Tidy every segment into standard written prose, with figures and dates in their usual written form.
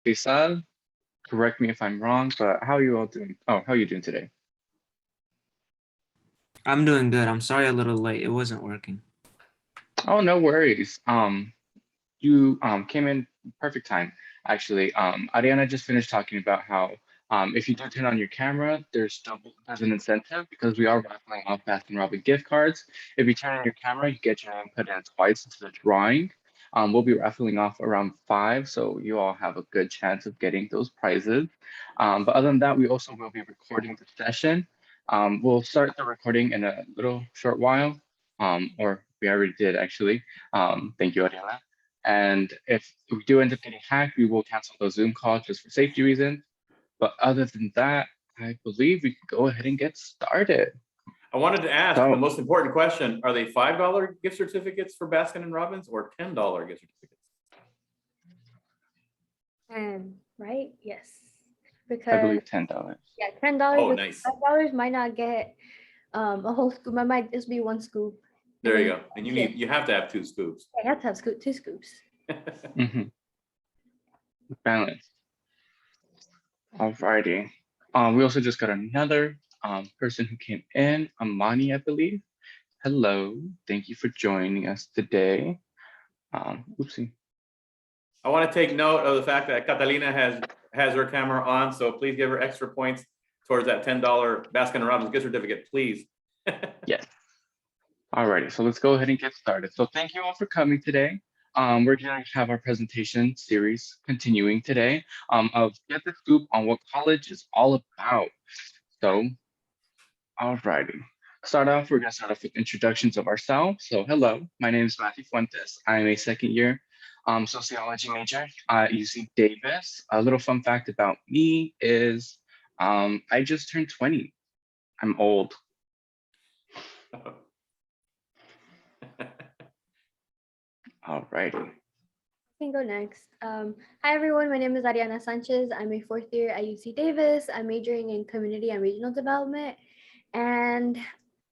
Faisal, correct me if I'm wrong, but how are you all doing? Oh, how are you doing today? I'm doing good. I'm sorry a little late. It wasn't working. Oh, no worries. You came in perfect time, actually. Ariana just finished talking about how if you do turn on your camera, there's an incentive because we are raffling off Baskin Robbins gift cards. If you turn on your camera, you get your name put in twice into the drawing. We'll be raffling off around 5, so you all have a good chance of getting those prizes. But other than that, we also will be recording the session. We'll start the recording in a little short while, or we already did actually. Thank you, Ariana. And if we do end up getting hacked, we will cancel the Zoom call just for safety reasons. But other than that, I believe we can go ahead and get started. I wanted to ask So- the most important question. Are they $5 gift certificates for Baskin and Robbins or $10 gift certificates? Right? Yes. I Because believe $10. yeah, $10. Oh, nice. $5 might not get a whole scoop. I might just be one scoop. There you then- go. And you have to have 2 scoops. I have to have two scoops. Mm-hmm. Balanced. Alrighty. We also just got another person who came in, Amani, I believe. Hello, thank you for joining us today. Oopsie. I want to take note of the fact that Catalina has her camera on, so please give her extra points towards that $10 Baskin and Robbins gift certificate, please. Yes. Alrighty, so let's go ahead and get started. So thank you all for coming today. We're going to have our presentation series continuing today of Get the Scoop on what college is all about. So, alrighty. We're going to start off with introductions of ourselves. So hello, my name is Matthew Fuentes. I am a second year sociology major at UC Davis. A little fun fact about me is I just turned 20. I'm old. Alrighty. I can go next. Hi everyone, my name is Ariana Sanchez. I'm a 4th year at UC Davis. I'm majoring in community and regional development. And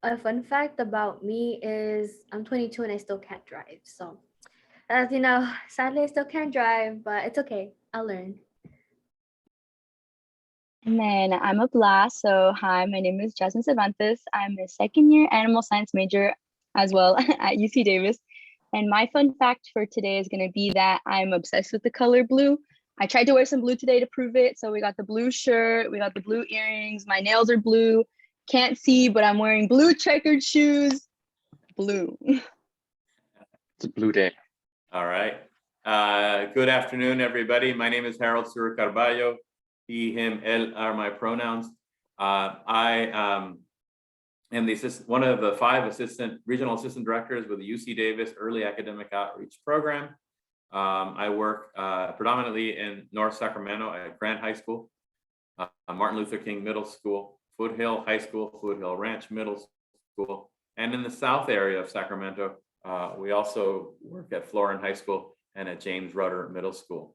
a fun fact about me is I'm 22 and I still can't drive. So as you know, sadly I still can't drive, but it's okay. I'll learn. And then I'm a blast. So hi, my name is Jasmine Cervantes. I'm a second year animal science major as well at UC Davis. And my fun fact for today is going to be that I'm obsessed with the color blue. I tried to wear some blue today to prove it. So we got the blue shirt, we got the blue earrings, my nails are blue. Can't see, but I'm wearing blue checkered shoes. Blue. It's a blue day. All right. Good afternoon, everybody. My name is Harold Sur Carballo. He, him, él are my pronouns. I am one of the 5 regional assistant directors with the UC Davis Early Academic Outreach Program. I work predominantly in North Sacramento at Grant High School, Martin Luther King Middle School, Foothill High School, Foothill Ranch Middle School, and in the South area of Sacramento, we also work at Florin High School and at James Rudder Middle School.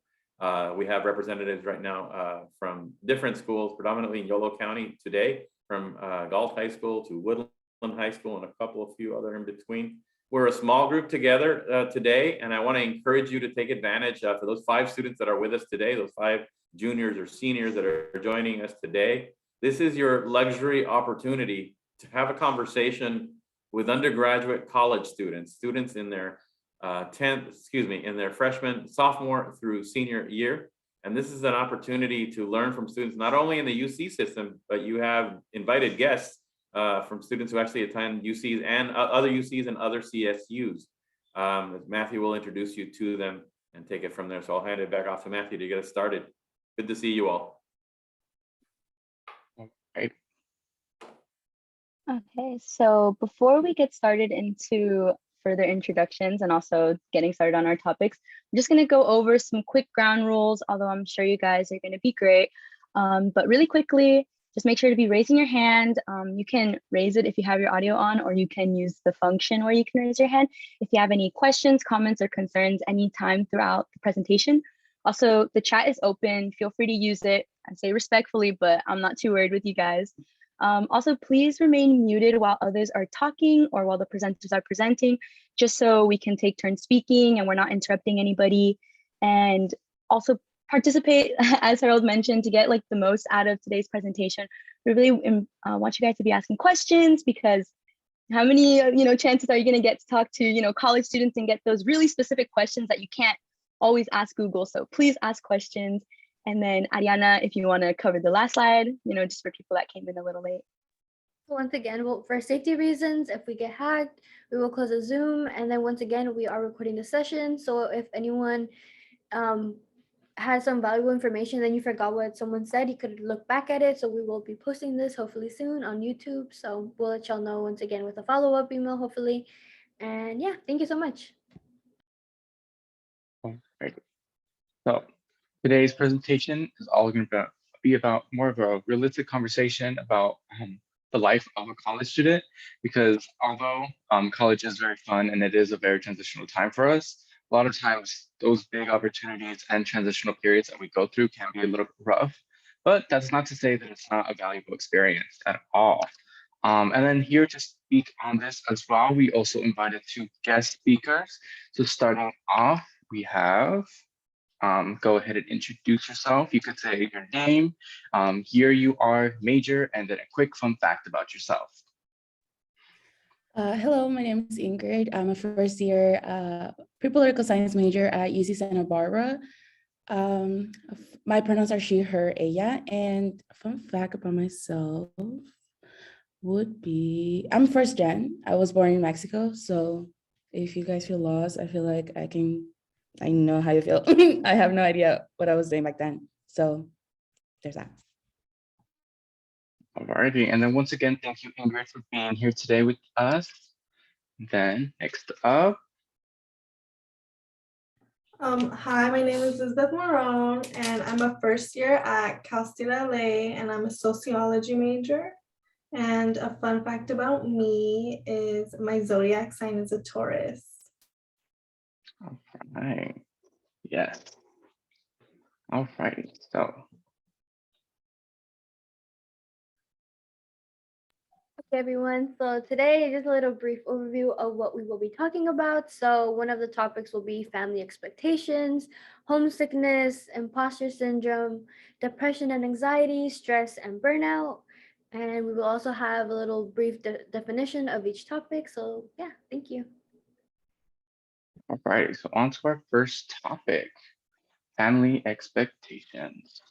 We have representatives right now from different schools, predominantly in Yolo County today, from Galt High School to Woodland High School and a few other in between. We're a small group together today, and I want to encourage you to take advantage for those 5 students that are with us today, those 5 juniors or seniors that are joining us today. This is your luxury opportunity to have a conversation with undergraduate college students in their in their freshman, sophomore through senior year. And this is an opportunity to learn from students, not only in the UC system, but you have invited guests from students who actually attend UCs and other UCs and other CSUs. Matthew will introduce you to them and take it from there. So I'll hand it back off to Matthew to get us started. Good to see you all. Right. Okay, so before we get started into further introductions and also getting started on our topics, I'm just going to go over some quick ground rules, although I'm sure you guys are going to be great. But really quickly, just make sure to be raising your hand. You can raise it if you have your audio on, or you can use the function where you can raise your hand if you have any questions, comments, or concerns anytime throughout the presentation. Also, the chat is open. Feel free to use it. I say respectfully, but I'm not too worried with you guys. Also, please remain muted while others are talking or while the presenters are presenting, just so we can take turns speaking and we're not interrupting anybody. And also, participate, as Harold mentioned, to get like the most out of today's presentation. We really want you guys to be asking questions, because how many chances are you going to get to talk to college students and get those really specific questions that you can't always ask Google? So please ask questions. And then Ariana, if you want to cover the last slide, just for people that came in a little late. Once again, well, for safety reasons, if we get hacked, we will close the Zoom. And then once again, we are recording the session. So if anyone has some valuable information, then you forgot what someone said, you could look back at it. So we will be posting this hopefully soon on YouTube. So we'll let y'all know once again with a follow-up email, hopefully. And yeah, thank you so much. Right. So today's presentation is all going to be about more of a realistic conversation about the life of a college student, because although college is very fun and it is a very transitional time for us, a lot of times those big opportunities and transitional periods that we go through can be a little rough, but that's not to say that it's not a valuable experience at all. And then here to speak on this as well, we also invited 2 guest speakers. So starting off, we have, go ahead and introduce yourself. You could say your name, year you are, major, and then a quick fun fact about yourself. Hello, my name is Ingrid. I'm a first year pre-political science major at UC Santa Barbara. My pronouns are she, her, ella. And a fun fact about myself would be, I'm first gen. I was born in Mexico. So if you guys feel lost, I feel like I know how you feel. I have no idea what I was doing back then. So there's that. Alrighty, and then once again, thank you, Ingrid, for being here today with us. Then next up. Hi, my name is Elizabeth Morone, and I'm a first year at Cal State LA, and I'm a sociology major. And a fun fact about me is my zodiac sign is a Taurus. All right. Yes. All right. So. Okay, everyone. So today, just a little brief overview of what we will be talking about. So one of the topics will be family expectations, homesickness, imposter syndrome, depression and anxiety, stress and burnout. And we will also have a little brief definition of each topic. So yeah, thank you. All right. So on to our first topic, family expectations.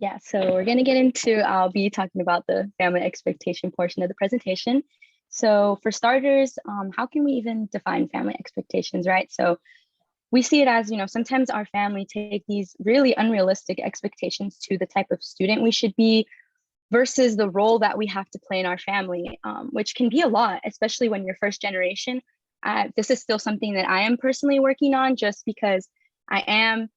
Yeah, so we're going to get into, I'll be talking about the family expectation portion of the presentation. So for starters, how can we even define family expectations, right? So we see it as, sometimes our family take these really unrealistic expectations to the type of student we should be versus the role that we have to play in our family, which can be a lot, especially when you're first generation. This is still something that I am personally working on, just because I am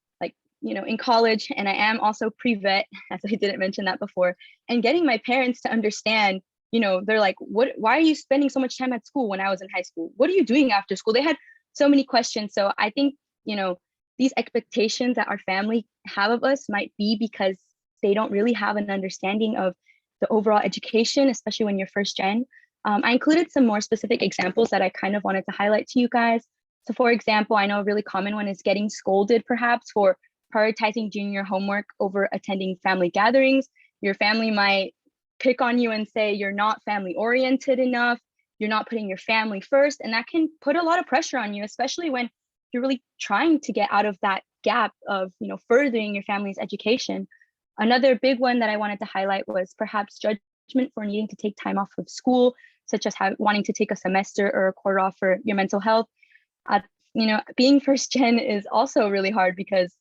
in college, and I am also pre-vet, as I didn't mention that before, and getting my parents to understand, they're like, why are you spending so much time at school when I was in high school? What are you doing after school? They had so many questions. So I think, these expectations that our family have of us might be because they don't really have an understanding of the overall education, especially when you're first gen. I included some more specific examples that I kind of wanted to highlight to you guys. So for example, I know a really common one is getting scolded perhaps for prioritizing junior homework over attending family gatherings. Your family might pick on you and say you're not family oriented enough, you're not putting your family first, and that can put a lot of pressure on you, especially when you're really trying to get out of that gap of furthering your family's education. Another big one that I wanted to highlight was perhaps judgment for needing to take time off of school, such as wanting to take a semester or a quarter off for your mental health. Being first gen is also really hard because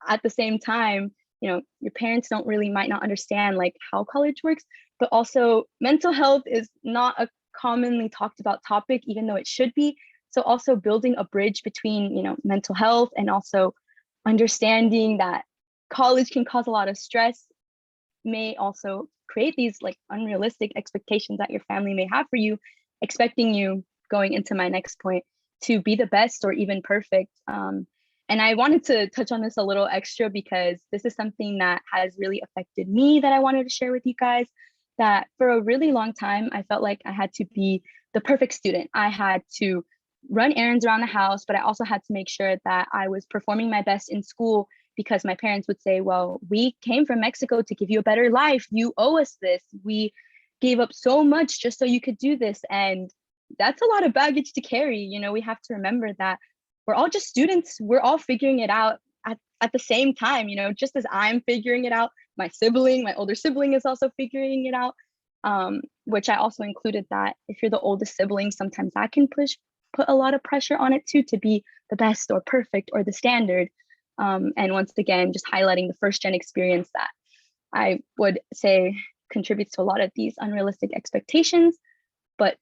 at the same time, your parents might not understand like how college works, but also mental health is not a commonly talked about topic, even though it should be. So also building a bridge between, mental health and also understanding that college can cause a lot of stress may also create these like unrealistic expectations that your family may have for you, expecting you, going into my next point, to be the best or even perfect. And I wanted to touch on this a little extra because this is something that has really affected me that I wanted to share with you guys, that for a really long time, I felt like I had to be the perfect student. I had to run errands around the house, but I also had to make sure that I was performing my best in school because my parents would say, well, we came from Mexico to give you a better life. You owe us this. We gave up so much just so you could do this. And that's a lot of baggage to carry. You know, we have to remember that we're all just students. We're all figuring it out at the same time, you know, just as I'm figuring it out, my older sibling is also figuring it out, which I also included that if you're the oldest sibling, sometimes that can put a lot of pressure on it too, to be the best or perfect or the standard. And once again, just highlighting the first gen experience that I would say contributes to a lot of these unrealistic expectations. But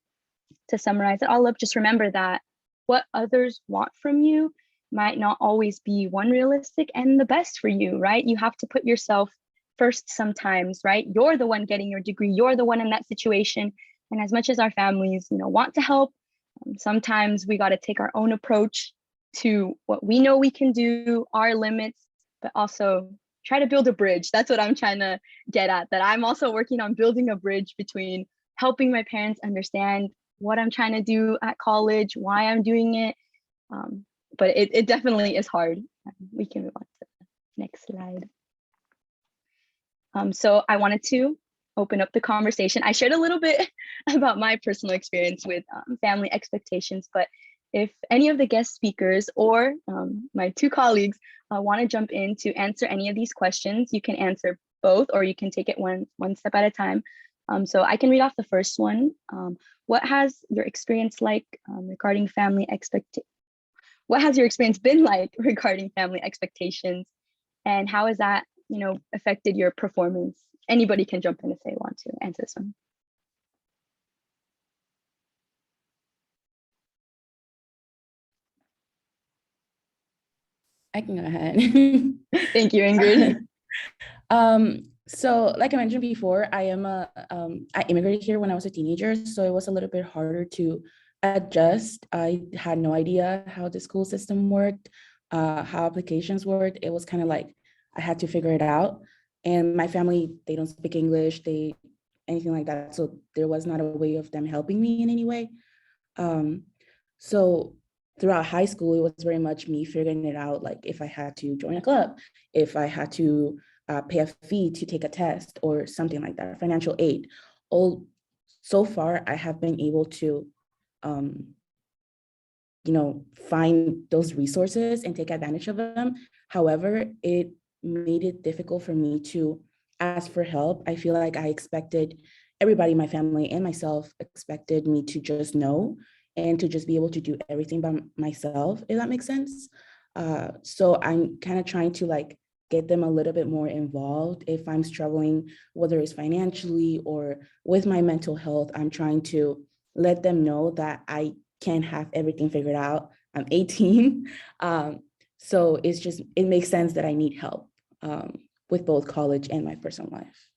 to summarize it all up, just remember that what others want from you might not always be one realistic and the best for you, right? You have to put yourself first sometimes, right? You're the one getting your degree. You're the one in that situation. And as much as our families, you know, want to help, sometimes we got to take our own approach to what we know we can do, our limits, but also try to build a bridge. That's what I'm trying to get at, that I'm also working on building a bridge between helping my parents understand what I'm trying to do at college, why I'm doing it. But it definitely is hard. We can move on to the next slide. So I wanted to open up the conversation. I shared a little bit about my personal experience with family expectations, but if any of the guest speakers or my two colleagues want to jump in to answer any of these questions, you can answer both, or you can take it one step at a time. So I can read off the first one. What has your experience like regarding family expectations? What has your experience been like regarding family expectations, and how has that, you know, affected your performance? Anybody can jump in if they want to answer this one. I can go ahead. Thank you, Ingrid. So like I mentioned before, I immigrated here when I was a teenager, so it was a little bit harder to adjust. I had no idea how the school system worked, how applications worked. It was kind of like I had to figure it out. And my family, they don't speak English, anything like that. So there was not a way of them helping me in any way. So throughout high school, it was very much me figuring it out. Like if I had to join a club, if I had to pay a fee to take a test or something like that, financial aid. So far, I have been able to, find those resources and take advantage of them. However, it made it difficult for me to ask for help. I feel like everybody in my family and myself expected me to just know and to just be able to do everything by myself, if that makes sense. So I'm kind of trying to get them a little bit more involved. If I'm struggling, whether it's financially or with my mental health, I'm trying to let them know that I can't have everything figured out. I'm 18. So it makes sense that I need help with both college and my personal life.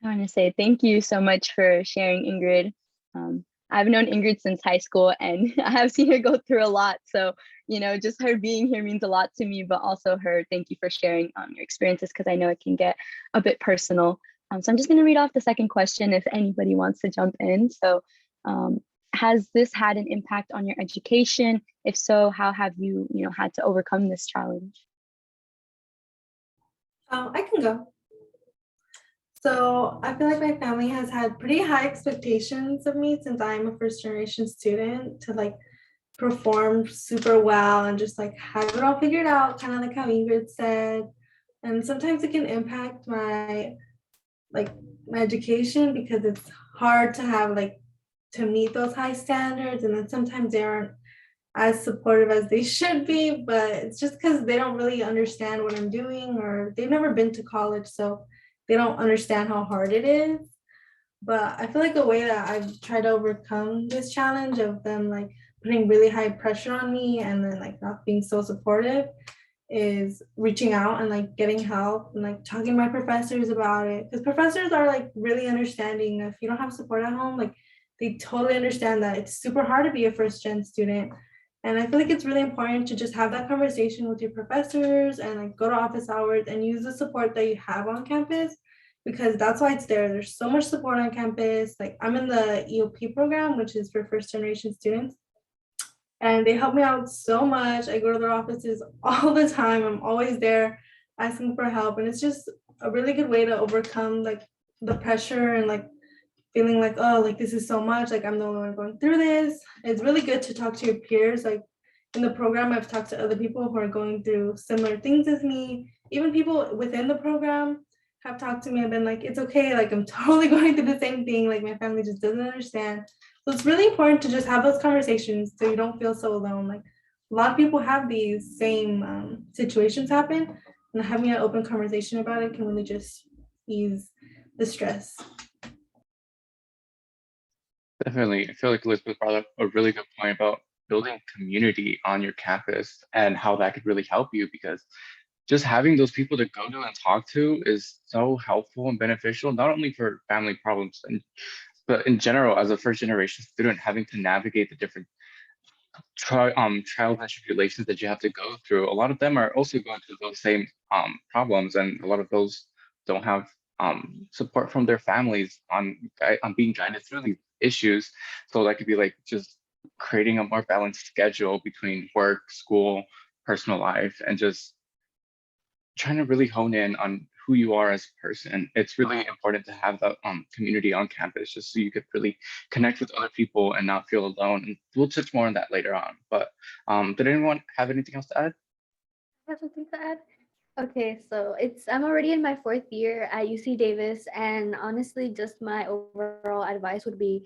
I want to say thank you so much for sharing, Ingrid. I've known Ingrid since high school, and I have seen her go through a lot. So, just her being here means a lot to me, but also thank you for sharing your experiences, because I know it can get a bit personal. So I'm just going to read off the second question if anybody wants to jump in. So has this had an impact on your education? If so, how have you, had to overcome this challenge? I can go. So I feel like my family has had pretty high expectations of me since I'm a first generation student to perform super well and just have it all figured out, kind of like how Ingrid said. And sometimes it can impact my education because it's hard to have to meet those high standards, and then sometimes they aren't as supportive as they should be, but it's just because they don't really understand what I'm doing, or they've never been to college, so they don't understand how hard it is. But I feel like a way that I've tried to overcome this challenge of them putting really high pressure on me and then not being so supportive is reaching out and getting help and talking to my professors about it, because professors are really understanding. If you don't have support at home, they totally understand that it's super hard to be a first gen student. And I feel like it's really important to just have that conversation with your professors and go to office hours and use the support that you have on campus, because that's why it's there. There's so much support on campus. I'm in the EAOP program, which is for first generation students. and they help me out so much. I go to their offices all the time. I'm always there asking for help, and it's just a really good way to overcome like the pressure and like feeling like, oh, like this is so much, like I'm the only one going through this. It's really good to talk to your peers. Like in the program, I've talked to other people who are going through similar things as me. Even people within the program have talked to me and been like, it's okay, like I'm totally going through the same thing, like my family just doesn't understand. So it's really important to just have those conversations so you don't feel so alone. Like a lot of people have these same situations happen, and having an open conversation about it can really just ease the stress. Definitely. I feel like Elizabeth brought up a really good point about building community on your campus and how that could really help you, because just having those people to go to and talk to is so helpful and beneficial, not only for family problems, but in general, as a first generation student, having to navigate the different trials and tribulations that you have to go through. A lot of them are also going through those same problems, and a lot of those don't have support from their families on being guided through these issues. So that could be like just creating a more balanced schedule between work, school, personal life, and just trying to really hone in on who you are as a person. It's really important to have that community on campus, just so you could really connect with other people and not feel alone. And we'll touch more on that later on. But did anyone have anything else to add? I have something to add. Okay, so I'm already in my 4th year at UC Davis, and honestly, just my overall advice would be,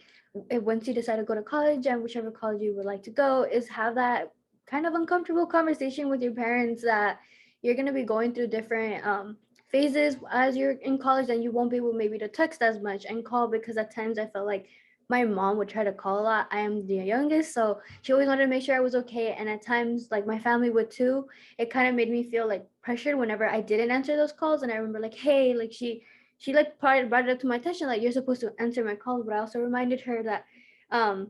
once you decide to go to college and whichever college you would like to go, is have that kind of uncomfortable conversation with your parents that you're gonna be going through different phases as you're in college, and you won't be able maybe to text as much and call, because at times I felt like my mom would try to call a lot. I am the youngest, so she always wanted to make sure I was okay, and at times like my family would too. It kind of made me feel like pressured whenever I didn't answer those calls. And I remember like, hey, like she like brought it up to my attention, like you're supposed to answer my calls. But I also reminded her that um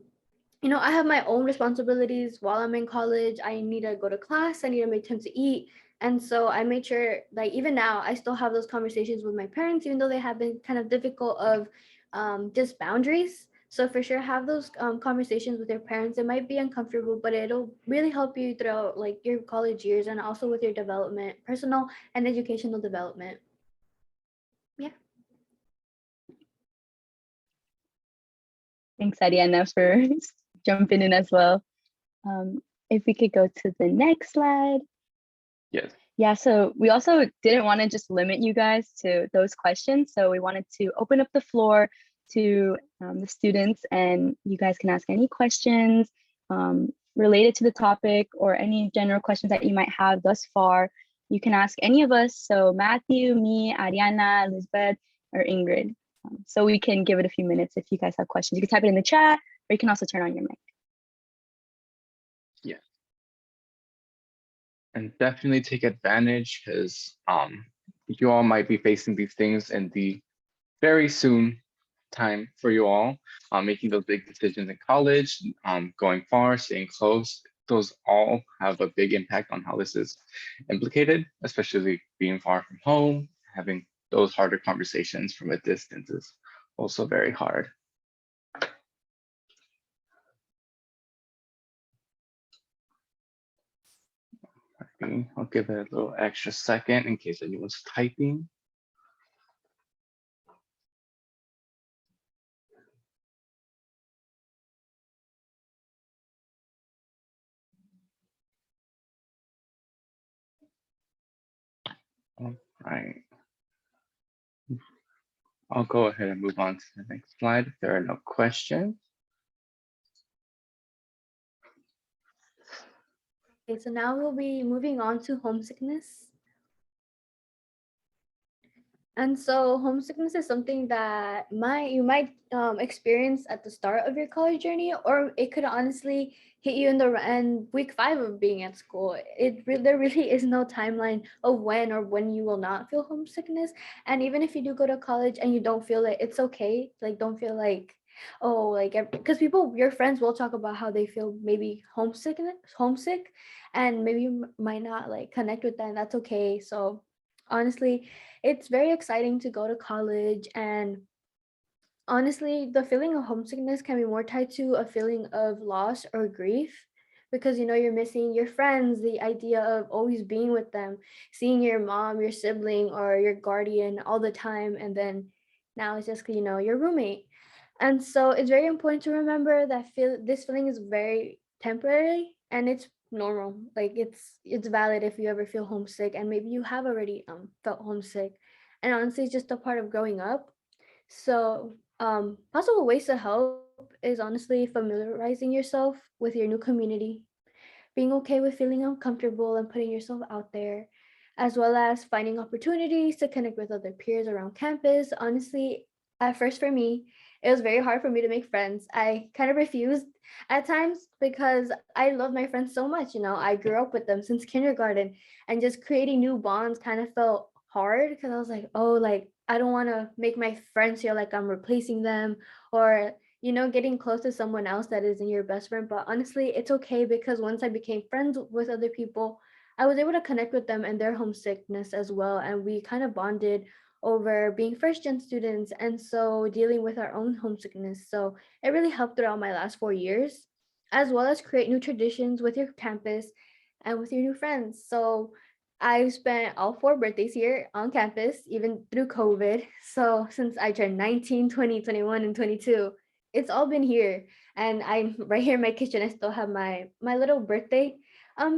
I have my own responsibilities while I'm in college. I need to go to class, I need to make time to eat. And so I made sure, like, even now, I still have those conversations with my parents, even though they have been kind of difficult of just boundaries. So for sure, have those conversations with your parents. It might be uncomfortable, but it'll really help you throughout like your college years and also with your development, personal and educational development. Yeah. Thanks, Ariana, for jumping in as well. If we could go to the next slide. Yes. Yeah, so we also didn't want to just limit you guys to those questions. So we wanted to open up the floor to the students, and you guys can ask any questions related to the topic or any general questions that you might have thus far. You can ask any of us. So Matthew, me, Ariana, Elizabeth, or Ingrid. So we can give it a few minutes if you guys have questions. You can type it in the chat, or you can also turn on your mic. Yeah. And definitely take advantage, because you all might be facing these things in the very soon time for you all, making those big decisions in college, going far, staying close. Those all have a big impact on how this is implicated, especially being far from home. Having those harder conversations from a distance is also very hard. Okay, I'll give it a little extra second in case anyone's typing. All right. I'll go ahead and move on to the next slide if there are no questions. Okay, so now we'll be moving on to homesickness. And so homesickness is something that you might experience at the start of your college journey, or it could honestly hit you in the end week 5 of being at school. There really is no timeline of when you will not feel homesickness. And even if you do go to college and you don't feel it, it's okay. Like, don't feel like, oh, like, because your friends will talk about how they feel maybe homesick, and maybe you might not like connect with that, and that's okay. So honestly, it's very exciting to go to college, and honestly, the feeling of homesickness can be more tied to a feeling of loss or grief, because you're missing your friends, the idea of always being with them, seeing your mom, your sibling, or your guardian all the time, and then now it's just your roommate. And so it's very important to remember that this feeling is very temporary and it's normal. Like it's valid if you ever feel homesick, and maybe you have already felt homesick. And honestly, it's just a part of growing up. So possible ways to help is honestly familiarizing yourself with your new community, being okay with feeling uncomfortable and putting yourself out there, as well as finding opportunities to connect with other peers around campus. Honestly, at first for me, it was very hard for me to make friends. I kind of refused at times because I love my friends so much. I grew up with them since kindergarten, and just creating new bonds kind of felt hard because I was like, oh, like I don't want to make my friends feel like I'm replacing them, or getting close to someone else that isn't your best friend. But honestly, it's okay because once I became friends with other people, I was able to connect with them and their homesickness as well. And we kind of bonded over being first gen students and so dealing with our own homesickness. So it really helped throughout my last 4 years, as well as create new traditions with your campus and with your new friends. So I've spent all 4 birthdays here on campus, even through COVID. So since I turned 19, 20, 21, and 22, it's all been here. And I'm right here in my kitchen. I still have my little birthday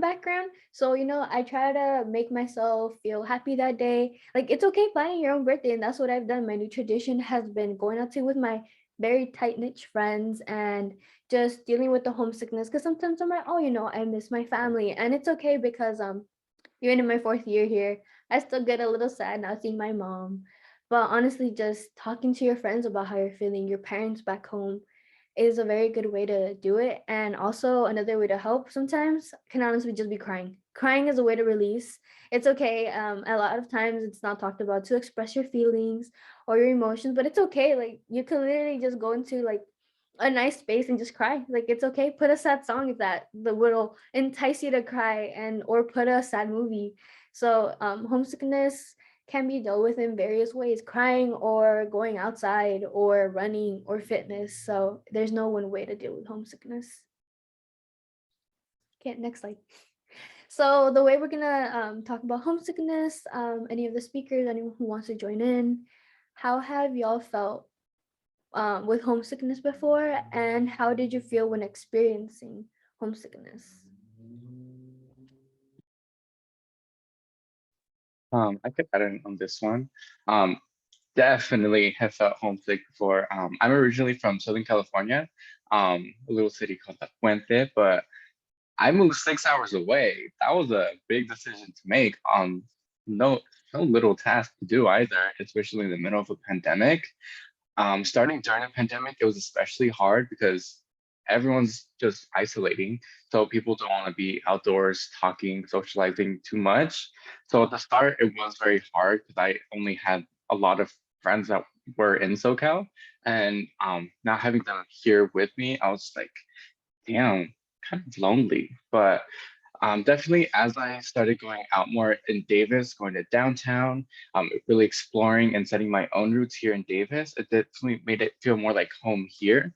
background. So I try to make myself feel happy that day. Like it's okay planning your own birthday, and that's what I've done. My new tradition has been going out to with my very tight knit friends and just dealing with the homesickness, because sometimes I'm like, oh, I miss my family, and it's okay because even in my 4th year here, I still get a little sad not seeing my mom. But honestly, just talking to your friends about how you're feeling, your parents back home, is a very good way to do it. And also another way to help sometimes can honestly just be crying. Crying is a way to release. It's okay. A lot of times it's not talked about to express your feelings or your emotions, but it's okay. Like you can literally just go into like a nice space and just cry. Like it's okay. Put a sad song if that the will entice you to cry, and or put a sad movie. So homesickness can be dealt with in various ways: crying or going outside or running or fitness. So there's no one way to deal with homesickness. Okay, next slide. So the way we're gonna talk about homesickness, any of the speakers, anyone who wants to join in, how have y'all felt with homesickness before, and how did you feel when experiencing homesickness? I could add in on this one. Um, Definitely have felt homesick before. I'm originally from Southern California, a little city called La Puente, but I moved 6 hours away. That was a big decision to make. No, no little task to do either, especially in the middle of a pandemic. Starting during the pandemic, it was especially hard because everyone's just isolating. So people don't want to be outdoors talking, socializing too much. So at the start, it was very hard because I only had a lot of friends that were in SoCal. And not having them here with me, I was like, damn, kind of lonely. But definitely, as I started going out more in Davis, going to downtown, really exploring and setting my own roots here in Davis, it definitely made it feel more like home here.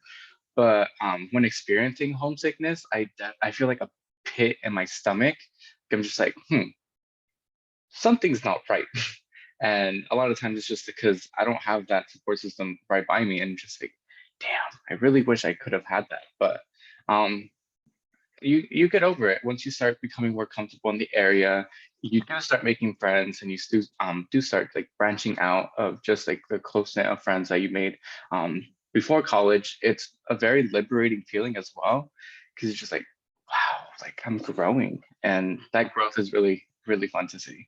But when experiencing homesickness, I feel like a pit in my stomach. I'm just like, something's not right. And a lot of times it's just because I don't have that support system right by me, and just like, damn, I really wish I could have had that. But um, you get over it once you start becoming more comfortable in the area. You do start making friends, and you do start like branching out of just like the close knit of friends that you made before college. It's a very liberating feeling as well, because it's just like, wow, like I'm growing, and that growth is really fun to see.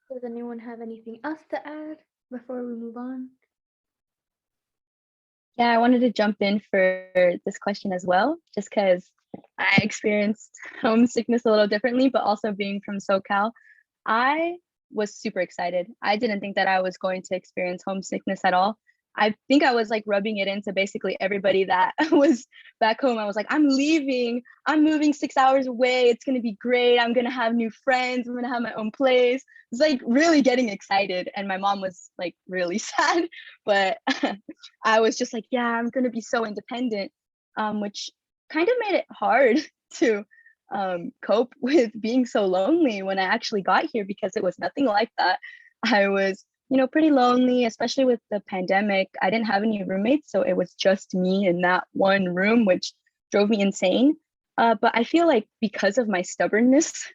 Does anyone have anything else to add before we move on? Yeah, I wanted to jump in for this question as well, just because I experienced homesickness a little differently, but also being from SoCal, I was super excited. I didn't think that I was going to experience homesickness at all. I think I was like rubbing it into basically everybody that was back home. I was like, I'm leaving. I'm moving 6 hours away. It's going to be great. I'm going to have new friends. I'm going to have my own place. It's like really getting excited. And my mom was like really sad, but I was just like, yeah, I'm going to be so independent, which kind of made it hard to cope with being so lonely when I actually got here, because it was nothing like that. I was, pretty lonely, especially with the pandemic. I didn't have any roommates, so it was just me in that one room, which drove me insane. But I feel like because of my stubbornness,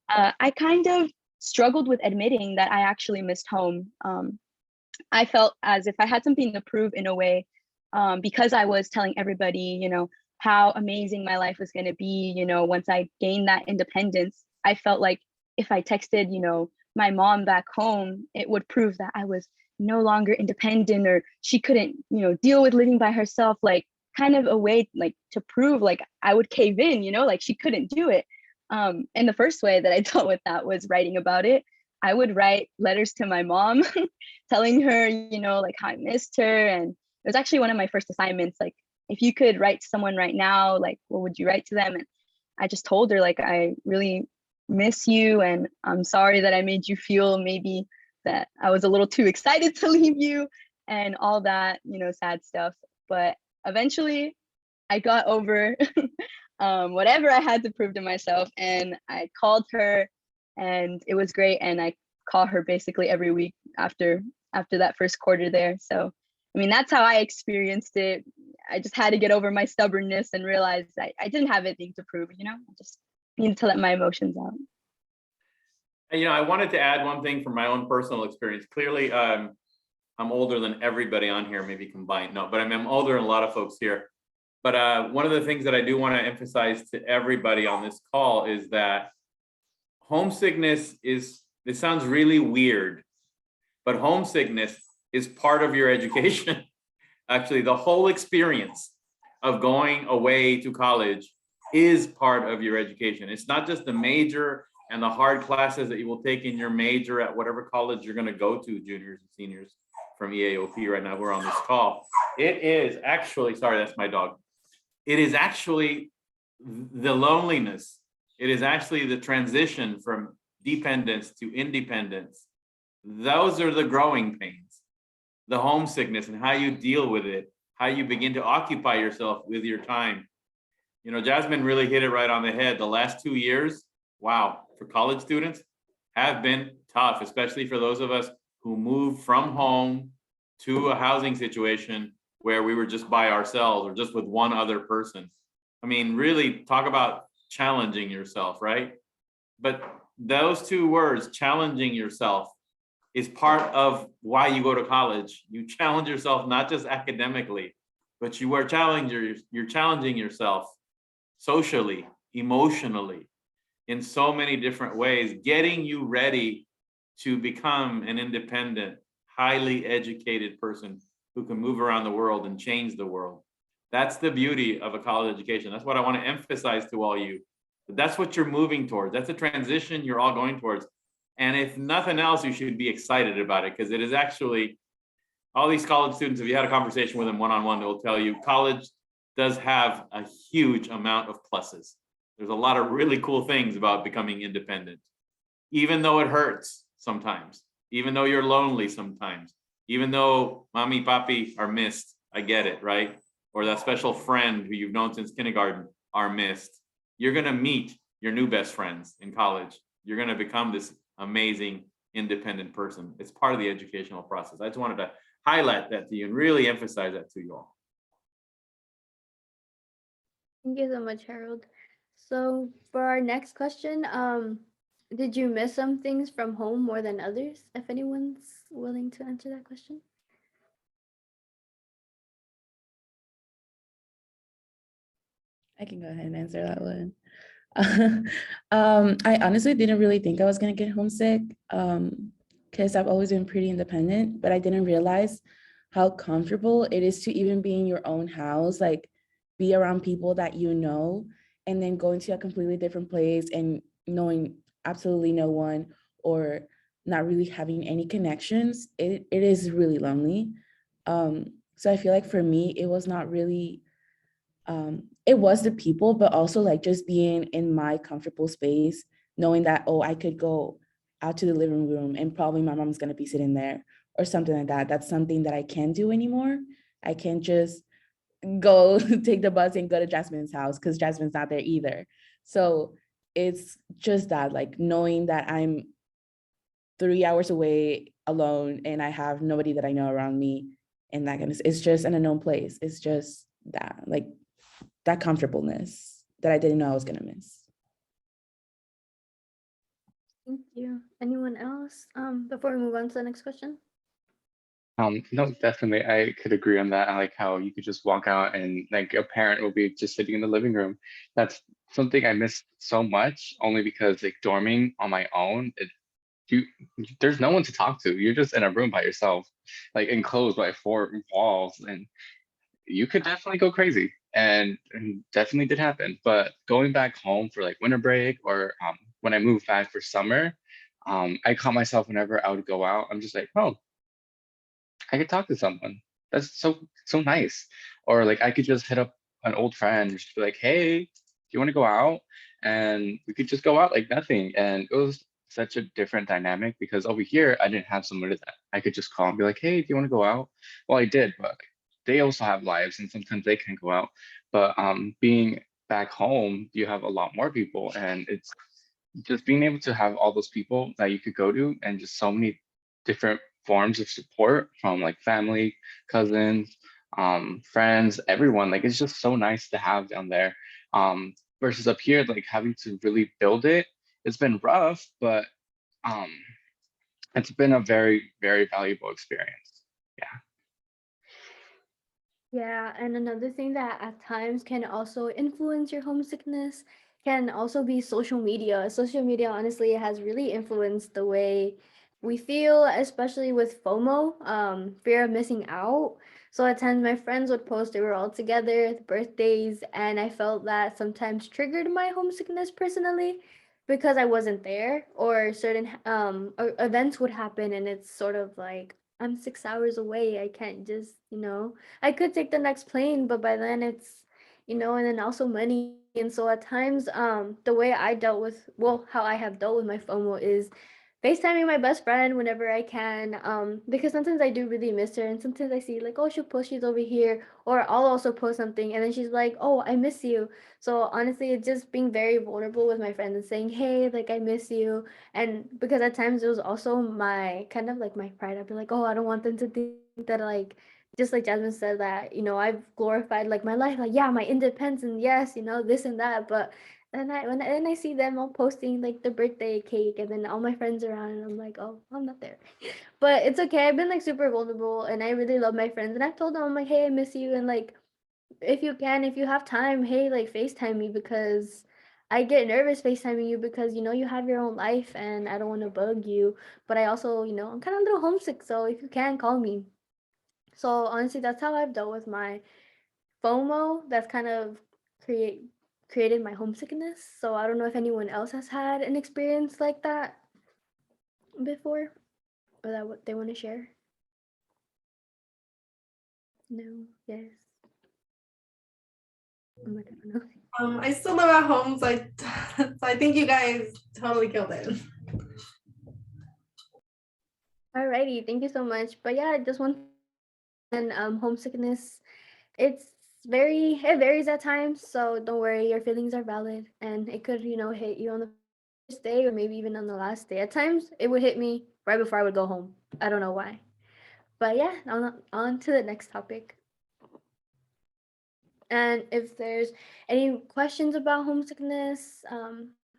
I kind of struggled with admitting that I actually missed home. I felt as if I had something to prove in a way, because I was telling everybody, how amazing my life was going to be, once I gained that independence. I felt like if I texted, my mom back home, it would prove that I was no longer independent, or she couldn't, deal with living by herself, like kind of a way like to prove like I would cave in, like she couldn't do it. And the first way that I dealt with that was writing about it. I would write letters to my mom telling her, like how I missed her. And it was actually one of my first assignments. Like, if you could write to someone right now, like, what would you write to them? And I just told her, like, I really miss you. And I'm sorry that I made you feel maybe that I was a little too excited to leave you and all that, sad stuff. But eventually I got over whatever I had to prove to myself. And I called her, and it was great. And I call her basically every week after that first quarter there. So, I mean, that's how I experienced it. I just had to get over my stubbornness and realize I didn't have anything to prove, I just needed to let my emotions out. I wanted to add one thing from my own personal experience. Clearly, I'm older than everybody on here, maybe combined. No, but I'm older than a lot of folks here. But one of the things that I do want to emphasize to everybody on this call is that homesickness it sounds really weird, but homesickness is part of your education. Actually, the whole experience of going away to college is part of your education. It's not just the major and the hard classes that you will take in your major at whatever college you're going to go to, juniors and seniors from EAOP right now who are on this call. It is actually, sorry, that's my dog. It is actually the loneliness. It is actually the transition from dependence to independence. Those are the growing pains, the homesickness and how you deal with it, how you begin to occupy yourself with your time. Jasmine really hit it right on the head. The last 2 years, wow, for college students have been tough, especially for those of us who moved from home to a housing situation where we were just by ourselves or just with one other person. I mean, really talk about challenging yourself, right? But those two words, challenging yourself, is part of why you go to college. You challenge yourself, not just academically, but you're challenging yourself socially, emotionally, in so many different ways, getting you ready to become an independent, highly educated person who can move around the world and change the world. That's the beauty of a college education. That's what I want to emphasize to all you. That's what you're moving towards. That's a transition you're all going towards. And if nothing else, you should be excited about it, because it is actually, all these college students, if you had a conversation with them one-on-one, they'll tell you college does have a huge amount of pluses. There's a lot of really cool things about becoming independent, even though it hurts sometimes, even though you're lonely sometimes, even though mommy, papi are missed. I get it, right? Or that special friend who you've known since kindergarten are missed. You're going to meet your new best friends in college. You're going to become this amazing independent person. It's part of the educational process. I just wanted to highlight that to you and really emphasize that to you all. Thank you so much, Harold. So for our next question, did you miss some things from home more than others? If anyone's willing to answer that question. I can go ahead and answer that one. I honestly didn't really think I was gonna get homesick, because I've always been pretty independent, but I didn't realize how comfortable it is to even be in your own house, like be around people that you know, and then going to a completely different place and knowing absolutely no one or not really having any connections. It is really lonely. So I feel like for me, it was not really it was the people, but also like just being in my comfortable space, knowing that, oh, I could go out to the living room and probably my mom's gonna be sitting there or something like that. That's something that I can't do anymore. I can't just go take the bus and go to Jasmine's house because Jasmine's not there either. So it's just that, like, knowing that I'm 3 hours away alone and I have nobody that I know around me, and that kind of, it's just an unknown place. It's just that, like, that comfortableness that I didn't know I was gonna miss. Thank you. Anyone else? Before we move on to the next question. No, definitely, I could agree on that. I like how you could just walk out and like a parent will be just sitting in the living room. That's something I miss so much, only because like dorming on my own, you there's no one to talk to. You're just in a room by yourself, like enclosed by four walls, and you could definitely go crazy. And definitely did happen. But going back home for like winter break or when I moved back for summer, I caught myself whenever I would go out, I'm just like, oh, I could talk to someone. That's so nice. Or like I could just hit up an old friend, just be like, hey, do you want to go out? And we could just go out like nothing. And it was such a different dynamic because over here I didn't have somebody that I could just call and be like, hey, do you want to go out? Well, I did, but like, they also have lives and sometimes they can't go out. But being back home, you have a lot more people, and it's just being able to have all those people that you could go to and just so many different forms of support from like family, cousins, friends, everyone. Like it's just so nice to have down there. Versus up here, like having to really build it. It's been rough, but um, it's been a very, very valuable experience. Yeah. Yeah, and another thing that at times can also influence your homesickness can also be social media. Social media honestly has really influenced the way we feel, especially with FOMO, fear of missing out. So at times my friends would post they were all together, birthdays, and I felt that sometimes triggered my homesickness personally because I wasn't there, or certain events would happen and it's sort of like I'm 6 hours away. I can't just, I could take the next plane, but by then it's, and then also money. And so at times, the way I dealt with, well, how I have dealt with my FOMO is FaceTiming my best friend whenever I can, because sometimes I do really miss her, and sometimes I see like, oh, she'll post she's over here, or I'll also post something, and then she's like, oh, I miss you. So honestly, it's just being very vulnerable with my friends and saying, hey, like I miss you, and because at times it was also my kind of like my pride. I'd be like, oh, I don't want them to think that like just like Jasmine said that, I've glorified like my life, like yeah, my independence and yes, this and that. But then I see them all posting like the birthday cake and then all my friends around and I'm like, oh, I'm not there. But it's okay. I've been like super vulnerable and I really love my friends and I've told them I'm like, hey, I miss you and like if you have time, hey, like FaceTime me because I get nervous FaceTiming you because you have your own life and I don't want to bug you. But I also, I'm kind of a little homesick, so if you can call me. So honestly, that's how I've dealt with my FOMO. That's kind of create created my homesickness. So I don't know if anyone else has had an experience like that before or that what they want to share. No, yes. Oh my god, no. I still live at home, so so I think you guys totally killed it. Alrighty, thank you so much. But yeah, just one and homesickness. It's it varies at times, so don't worry, your feelings are valid and it could, hit you on the first day or maybe even on the last day. At times it would hit me right before I would go home. I don't know why. But yeah, on to the next topic. And if there's any questions about homesickness,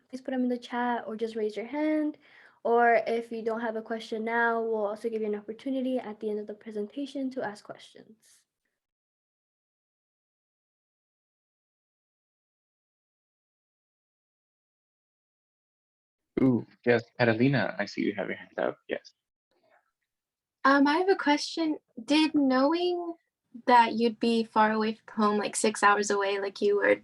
please put them in the chat or just raise your hand. Or if you don't have a question now, we'll also give you an opportunity at the end of the presentation to ask questions. Ooh, yes, Catalina, I see you have your hand up. Yes. I have a question. Did knowing that you'd be far away from home, like 6 hours away, like you were,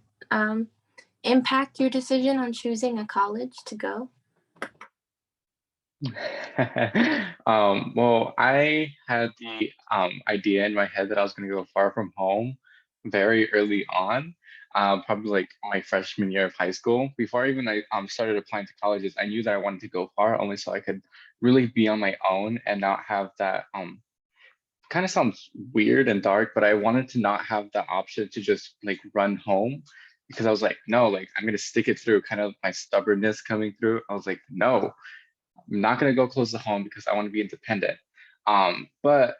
impact your decision on choosing a college to go? Well, I had the idea in my head that I was going to go far from home very early on, probably like my freshman year of high school. Before even I started applying to colleges, I knew that I wanted to go far only so I could really be on my own and not have that kind of sounds weird and dark, but I wanted to not have the option to just like run home because I was like, no, like I'm gonna stick it through, kind of my stubbornness coming through. I was like, no, I'm not gonna go close the home because I want to be independent. But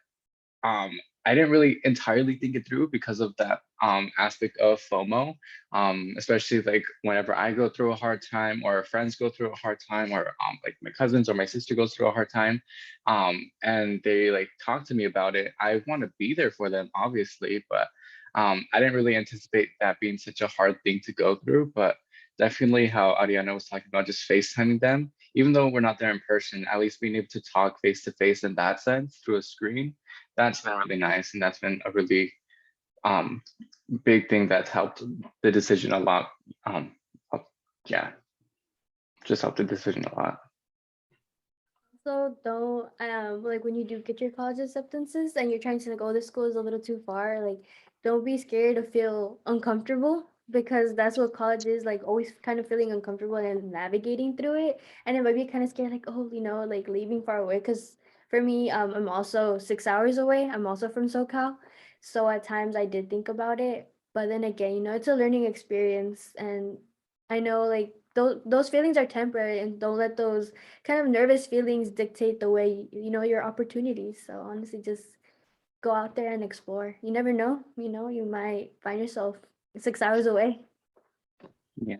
I didn't really entirely think it through because of that aspect of FOMO, especially like whenever I go through a hard time or friends go through a hard time or like my cousins or my sister goes through a hard time and they like talk to me about it. I want to be there for them, obviously, but I didn't really anticipate that being such a hard thing to go through, but definitely how Ariana was talking about just FaceTiming them, even though we're not there in person, at least being able to talk face to face in that sense through a screen, that's been really nice. And that's been a really um, big thing that's helped the decision a lot. Yeah, just helped the decision a lot. So don't like when you do get your college acceptances and you're trying to like, oh, this school is a little too far, like don't be scared to feel uncomfortable because that's what college is, like always kind of feeling uncomfortable and navigating through it. And it might be kind of scared, like, oh, like leaving far away. Cause for me, I'm also 6 hours away. I'm also from SoCal. So at times I did think about it. But then again, it's a learning experience. And I know like those feelings are temporary and don't let those kind of nervous feelings dictate the way your opportunities. So honestly, just go out there and explore. You never know. You might find yourself 6 hours away. Yeah.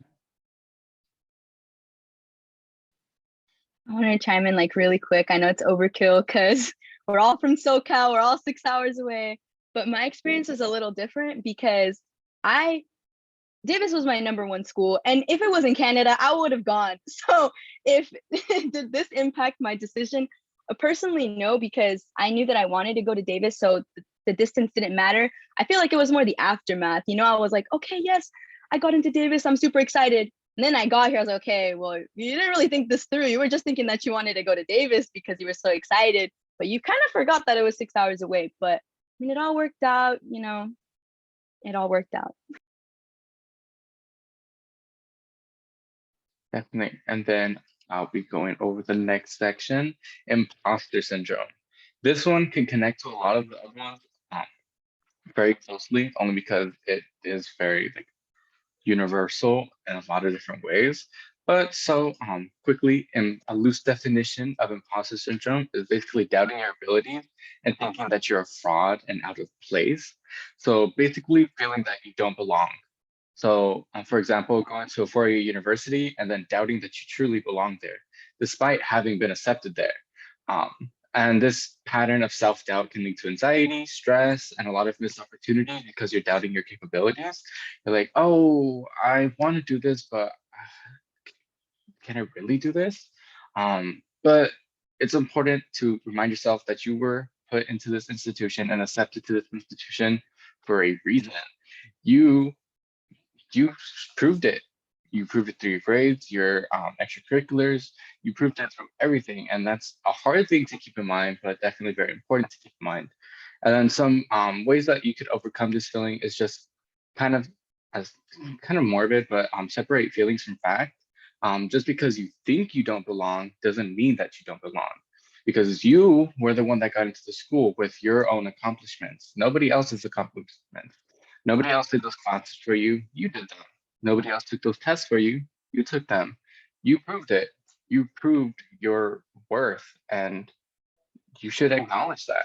I want to chime in like really quick. I know it's overkill because we're all from SoCal, we're all 6 hours away. But my experience was a little different because Davis was my #1 school. And if it was in Canada, I would have gone. So if did this impact my decision? Personally, no, because I knew that I wanted to go to Davis. So the distance didn't matter. I feel like it was more the aftermath. I was like, okay, yes, I got into Davis. I'm super excited. And then I got here, I was like, okay, well, you didn't really think this through. You were just thinking that you wanted to go to Davis because you were so excited, but you kind of forgot that it was 6 hours away. But I mean, it all worked out, it all worked out. Definitely. And then I'll be going over the next section, imposter syndrome. This one can connect to a lot of the other ones very closely, only because it is very like universal in a lot of different ways. But so quickly, in a loose definition of imposter syndrome is basically doubting your abilities and thinking that you're a fraud and out of place. So basically feeling that you don't belong. So for example, going to a four-year university and then doubting that you truly belong there, despite having been accepted there. Um, and this pattern of self-doubt can lead to anxiety, stress, and a lot of missed opportunities because you're doubting your capabilities. You're like, oh, I want to do this, but can I really do this? But it's important to remind yourself that you were put into this institution and accepted to this institution for a reason. You you proved it. You proved it through your grades, your extracurriculars. You proved it through everything, and that's a hard thing to keep in mind, but definitely very important to keep in mind. And then some ways that you could overcome this feeling is just kind of as kind of morbid, but separate feelings from fact. Just because you think you don't belong doesn't mean that you don't belong, because you were the one that got into the school with your own accomplishments, nobody else's accomplishments. Nobody else did those classes for you. You did them. Nobody else took those tests for you. You took them. You proved it. You proved your worth, and you should acknowledge that.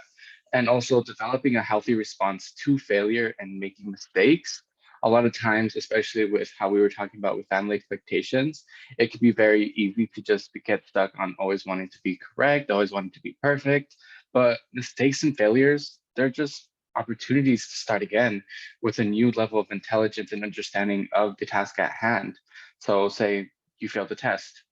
And also developing a healthy response to failure and making mistakes. A lot of times, especially with how we were talking about with family expectations, it can be very easy to just get stuck on always wanting to be correct, always wanting to be perfect. But mistakes and failures, they're just opportunities to start again with a new level of intelligence and understanding of the task at hand. So say you failed the test,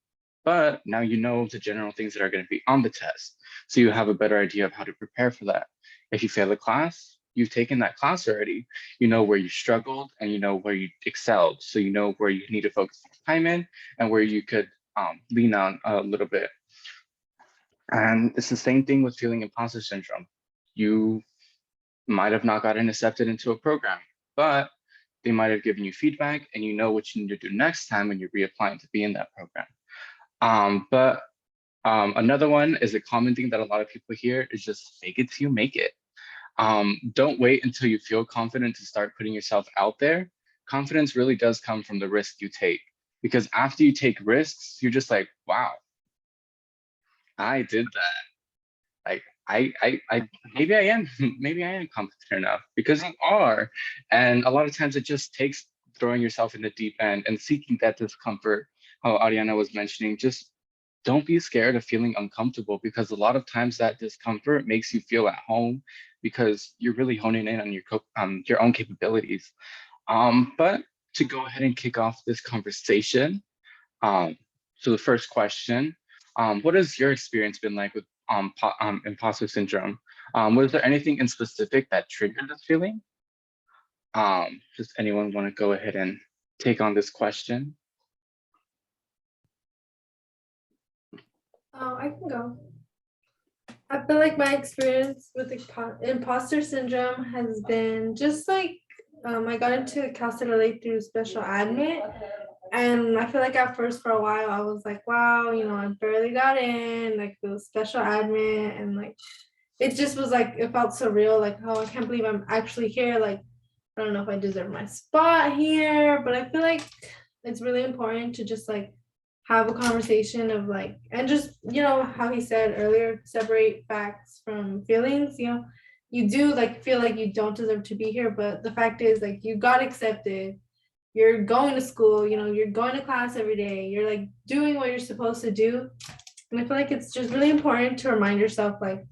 but now you know the general things that are going to be on the test. So you have a better idea of how to prepare for that. If you fail a class, you've taken that class already. You know where you struggled and you know where you excelled. So you know where you need to focus time in and where you could lean on a little bit. And it's the same thing with feeling imposter syndrome. You might have not gotten accepted into a program, but they might have given you feedback and you know what you need to do next time when you're reapplying to be in that program. But another one is a common thing that a lot of people hear is just fake it till you make it. Don't wait until you feel confident to start putting yourself out there. Confidence really does come from the risk you take, because after you take risks, you're just like, wow, I did that. Like I maybe I am maybe I am competent enough, because you are. And a lot of times it just takes throwing yourself in the deep end and seeking that discomfort. How Ariana was mentioning, just don't be scared of feeling uncomfortable, because a lot of times that discomfort makes you feel at home, because you're really honing in on your own capabilities. But to go ahead and kick off this conversation, um, so the first question, what has your experience been like with imposter syndrome? Was there anything in specific that triggered this feeling? Does anyone want to go ahead and take on this question? I can go. I feel like my experience with imposter syndrome has been just like I got into Cal State LA through special admit, and I feel like at first for a while I was like, wow, I barely got in, like the special admit, and like it just was like it felt surreal, like, oh, I can't believe I'm actually here. Like, I don't know if I deserve my spot here, but I feel like it's really important to just like have a conversation of like, and just, how he said earlier, separate facts from feelings. You do like feel like you don't deserve to be here, but the fact is like you got accepted, you're going to school, you're going to class every day, you're like doing what you're supposed to do. And I feel like it's just really important to remind yourself like,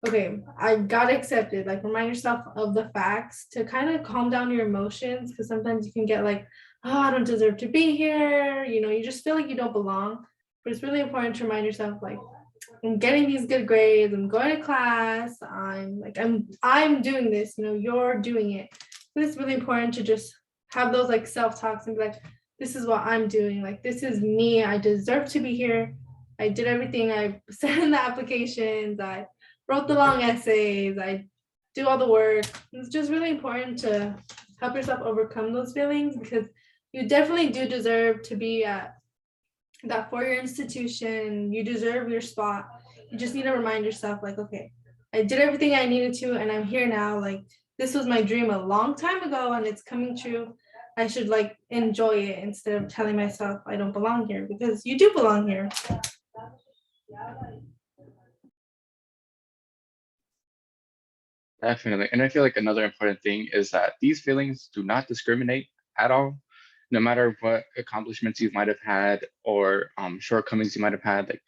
okay, I got accepted. Like, remind yourself of the facts to kind of calm down your emotions, because sometimes you can get like, oh, I don't deserve to be here. You just feel like you don't belong. But it's really important to remind yourself like, I'm getting these good grades, I'm going to class, I'm doing this, you're doing it. But it's really important to just have those like self-talks and be like, this is what I'm doing. Like, this is me. I deserve to be here. I did everything I said in the applications. I wrote the long essays, I do all the work. It's just really important to help yourself overcome those feelings, because you definitely do deserve to be at that four-year institution. You deserve your spot. You just need to remind yourself like, okay, I did everything I needed to, and I'm here now. Like, this was my dream a long time ago, and it's coming true. I should like enjoy it instead of telling myself I don't belong here, because you do belong here. Definitely. And I feel like another important thing is that these feelings do not discriminate at all. No matter what accomplishments you might have had, or shortcomings you might have had, like,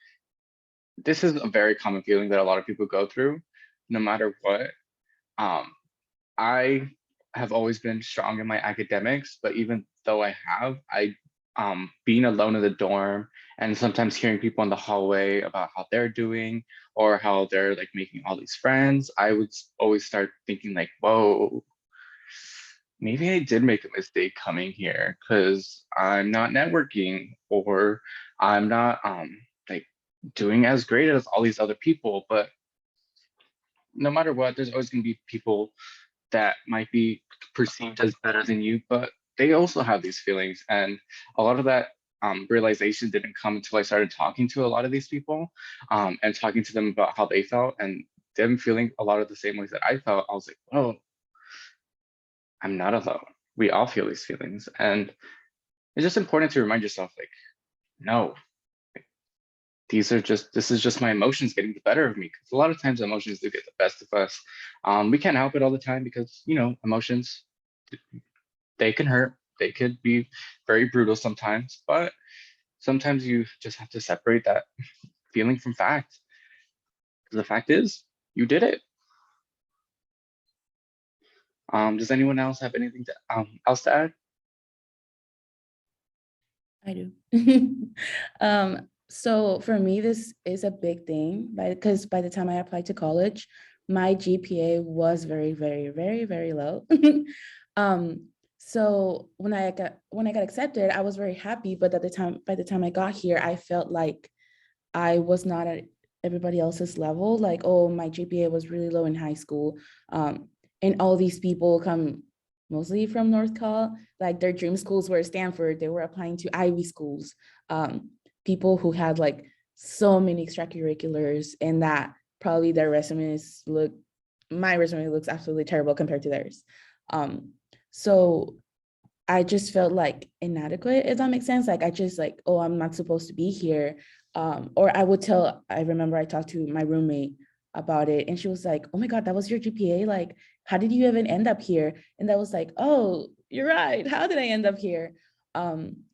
this is a very common feeling that a lot of people go through, no matter what. Um, I have always been strong in my academics, but even though being alone in the dorm and sometimes hearing people in the hallway about how they're doing, or how they're like making all these friends, I would always start thinking like, whoa, maybe I did make a mistake coming here, because I'm not networking, or I'm not like doing as great as all these other people. But no matter what, there's always going to be people that might be perceived as better than you, but they also have these feelings. And a lot of that realization didn't come until I started talking to a lot of these people, and talking to them about how they felt, and them feeling a lot of the same ways that I felt. I was like, oh, I'm not alone. We all feel these feelings. And it's just important to remind yourself like, no, this is just my emotions getting the better of me. Because a lot of times emotions do get the best of us. We can't help it all the time, because emotions, they can hurt, they could be very brutal sometimes, but sometimes you just have to separate that feeling from fact. The fact is, you did it. Does anyone else have anything else to add? I do. So for me, this is a big thing, because by the time I applied to college, my GPA was very, very, very, very low. So when I got accepted, I was very happy, but by the time I got here, I felt like I was not at everybody else's level. Like, oh, my GPA was really low in high school. And all these people come mostly from North Cal, like their dream schools were Stanford, they were applying to Ivy schools. People who had like so many extracurriculars, and that probably their resumes look my resume looks absolutely terrible compared to theirs. So I just felt like inadequate, if that makes sense. Like I just like, oh, I'm not supposed to be here. Or I remember I talked to my roommate about it and she was like, oh my God, that was your GPA? Like, how did you even end up here? And that was like, oh, you're right. How did I end up here?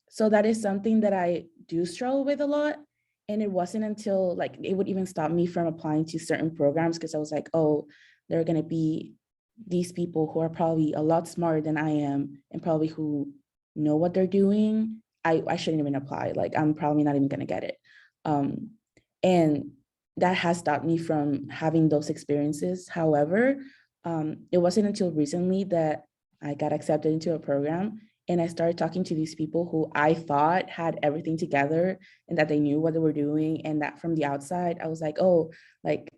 So that is something that I do struggle with a lot. And it wasn't until like, it would even stop me from applying to certain programs because I was like, oh, there are gonna be these people who are probably a lot smarter than I am and probably who know what they're doing. I shouldn't even apply. Like I'm probably not even gonna get it. And that has stopped me from having those experiences. However, it wasn't until recently that I got accepted into a program and I started talking to these people who I thought had everything together and that they knew what they were doing. And that from the outside, I was like, oh, like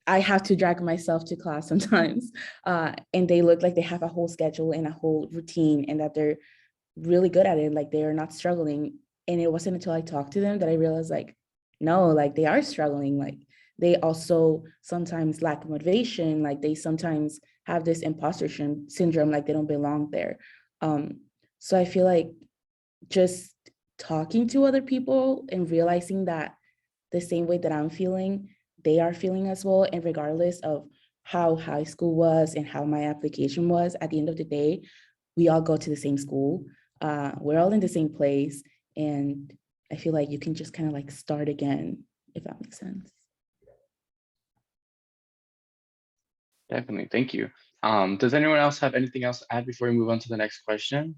I have to drag myself to class sometimes. And they look like they have a whole schedule and a whole routine and that they're really good at it. Like they are not struggling. And it wasn't until I talked to them that I realized like, no, like they are struggling. Like they also sometimes lack motivation. Like they sometimes have this imposter syndrome, like they don't belong there. So I feel like just talking to other people and realizing that the same way that I'm feeling, they are feeling as well. And regardless of how high school was and how my application was, at the end of the day, we all go to the same school. We're all in the same place. And I feel like you can just kind of like start again, if that makes sense. Definitely, thank you. Does anyone else have anything else to add before we move on to the next question?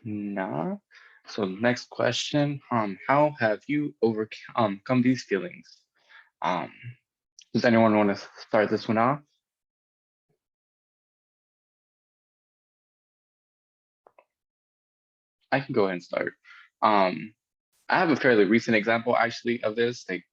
No. So next question, how have you overcome these feelings? Does anyone want to start this one off? I can go ahead and start. I have a fairly recent example actually of this, like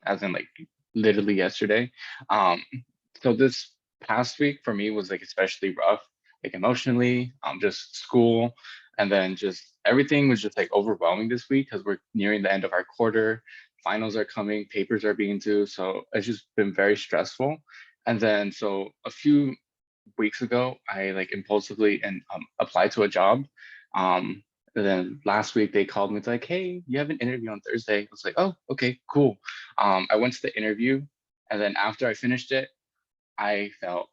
as in like literally yesterday. So this past week for me was like especially rough, like emotionally, just school, and then just everything was just like overwhelming this week because we're nearing the end of our quarter, finals are coming, papers are being due, so it's just been very stressful. And then so a few weeks ago, I like impulsively and applied to a job. And then last week they called me. It's like, hey, you have an interview on Thursday. I was like, oh, okay, cool. I went to the interview, and then after I finished it, I felt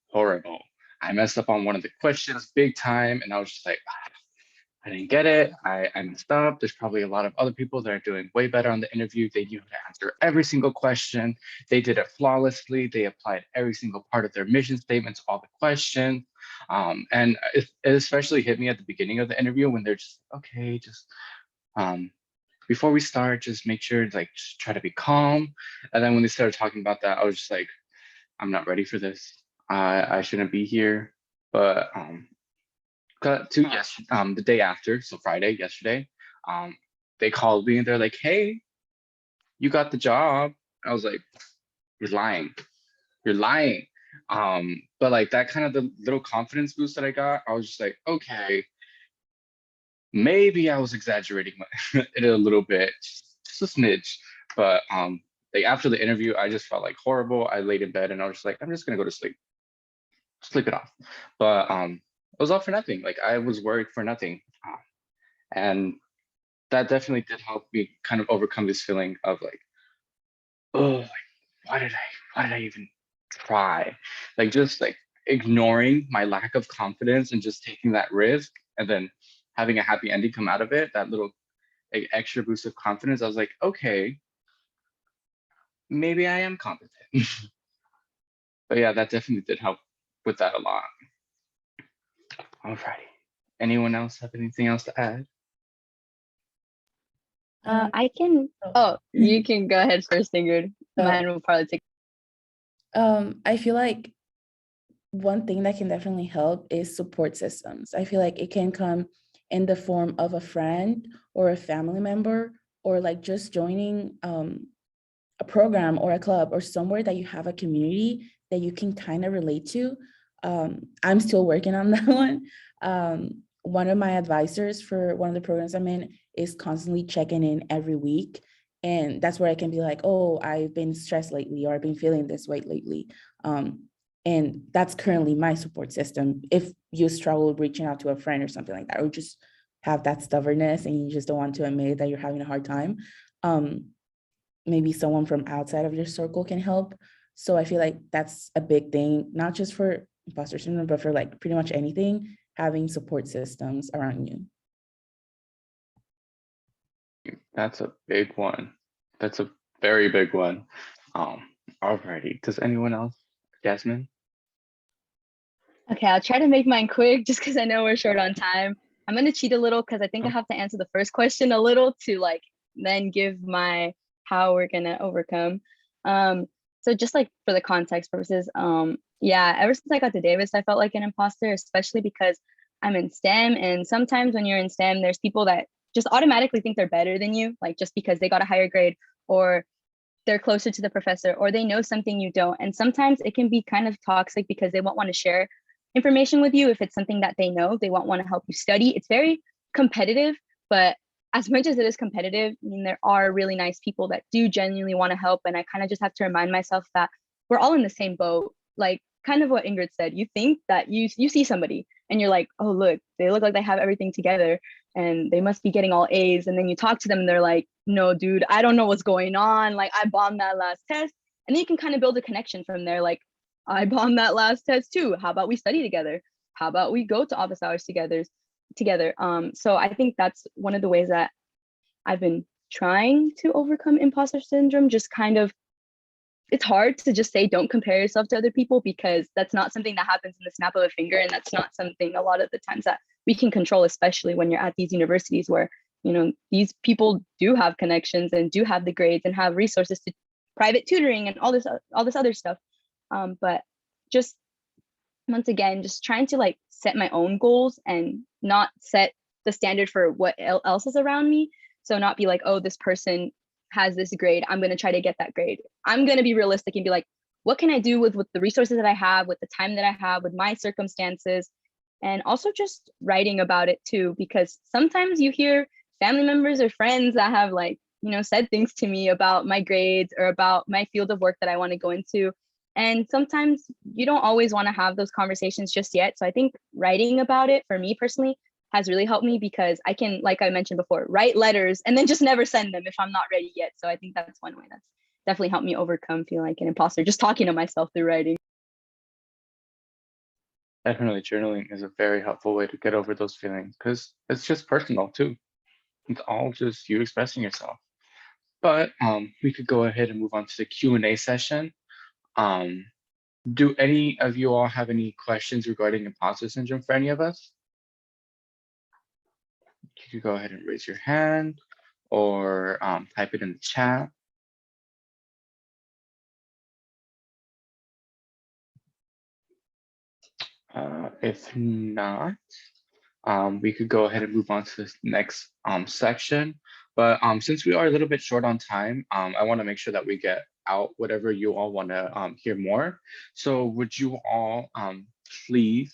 horrible. I messed up on one of the questions big time, and I was just like, I didn't get it. I messed up. There's probably a lot of other people that are doing way better on the interview. They knew how to answer every single question. They did it flawlessly. They applied every single part of their mission statement to all the questions. And it especially hit me at the beginning of the interview when they're just, okay, just before we start, just make sure to like just try to be calm. And then when they started talking about that, I was just like, I'm not ready for this. I shouldn't be here. But got to the day after, so Friday, yesterday, they called me and they're like, hey, you got the job. I was like, you're lying. You're lying. But like that kind of the little confidence boost that I got, I was just like, okay, maybe I was exaggerating it a little bit, just a smidge. But like after the interview, I just felt like horrible. I laid in bed and I was just like, I'm just gonna go to sleep it off. But it was all for nothing. Like I was worried for nothing. And that definitely did help me kind of overcome this feeling of like, oh, like, why did I even try? Like just like ignoring my lack of confidence and just taking that risk and then having a happy ending come out of it, that little like, extra boost of confidence. I was like, okay, maybe I am competent. But yeah, that definitely did help with that a lot. Alrighty. Anyone else have anything else to add? I can, you can go ahead first, Ingrid. Mine will probably take. I feel like one thing that can definitely help is support systems. I feel like it can come in the form of a friend or a family member, or like just joining a program or a club or somewhere that you have a community that you can kind of relate to. I'm still working on that one. One of my advisors for one of the programs I'm in is constantly checking in every week And that's where I can be like, oh, I've been stressed lately, or I've been feeling this way lately. And that's currently my support system. If you struggle reaching out to a friend or something like that, or just have that stubbornness and you just don't want to admit that you're having a hard time, maybe someone from outside of your circle can help. So I feel like that's a big thing, not just for imposter syndrome, but for like pretty much anything, having support systems around you. That's a big one. That's a very big one. Alrighty. Does anyone else? Jasmine? Okay, I'll try to make mine quick just because I know we're short on time. I'm gonna cheat a little because I think I have to answer the first question a little to like then give my how we're gonna overcome. So just like for the context purposes, yeah, ever since I got to Davis, I felt like an imposter, especially because I'm in STEM, and sometimes when you're in STEM, there's people that just automatically think they're better than you, like just because they got a higher grade or they're closer to the professor or they know something you don't. And sometimes it can be kind of toxic because they won't want to share information with you if it's something that they know. They won't want to help you study. It's very competitive, but as much as it is competitive, I mean, there are really nice people that do genuinely want to help. And I kind of just have to remind myself that we're all in the same boat. Like kind of what Ingrid said, you think that you see somebody and you're like, oh, look, they look like they have everything together and they must be getting all A's. And then you talk to them and they're like, no, dude, I don't know what's going on. Like I bombed that last test. And then you can kind of build a connection from there. Like I bombed that last test too. How about we study together? How about we go to office hours together? So I think that's one of the ways that I've been trying to overcome imposter syndrome. Just kind of, it's hard to just say don't compare yourself to other people because that's not something that happens in the snap of a finger, and that's not something a lot of the times that we can control, especially when you're at these universities where, you know, these people do have connections and do have the grades and have resources to private tutoring and all this other stuff. But just once again, just trying to like set my own goals and not set the standard for what else is around me. So not be like, oh, this person has this grade, I'm going to try to get that grade. I'm going to be realistic and be like, what can I do with the resources that I have, with the time that I have, with my circumstances, and also just writing about it too, because sometimes you hear family members or friends that have like, you know, said things to me about my grades or about my field of work that I want to go into. And sometimes you don't always want to have those conversations just yet. So I think writing about it for me personally has really helped me because I can, like I mentioned before, write letters and then just never send them if I'm not ready yet. So I think that's one way that's definitely helped me overcome feeling like an imposter, just talking to myself through writing. Definitely journaling is a very helpful way to get over those feelings because it's just personal too. It's all just you expressing yourself. But we could go ahead and move on to the Q&A session. Do any of you all have any questions regarding imposter syndrome for any of us? You could go ahead and raise your hand or type it in the chat. If not, we could go ahead and move on to this next section. But since we are a little bit short on time, I want to make sure that we get out whatever you all want to hear more. So would you all please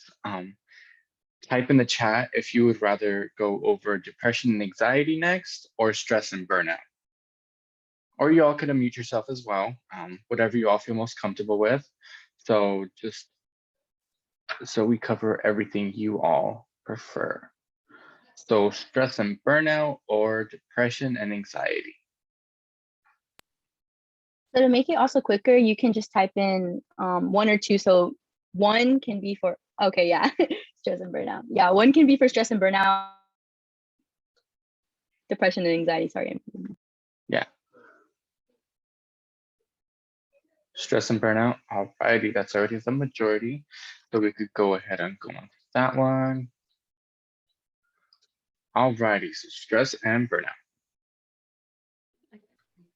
type in the chat if you would rather go over depression and anxiety next or stress and burnout. Or you all can unmute yourself as well, whatever you all feel most comfortable with. So just so we cover everything you all prefer. So stress and burnout or depression and anxiety. So to make it also quicker, you can just type in one or two. So one can be for, okay, yeah, stress and burnout. Yeah, one can be for stress and burnout, depression and anxiety, sorry. Yeah. Stress and burnout, alrighty, that's already the majority. So we could go ahead and go on to that one. Alrighty, so stress and burnout.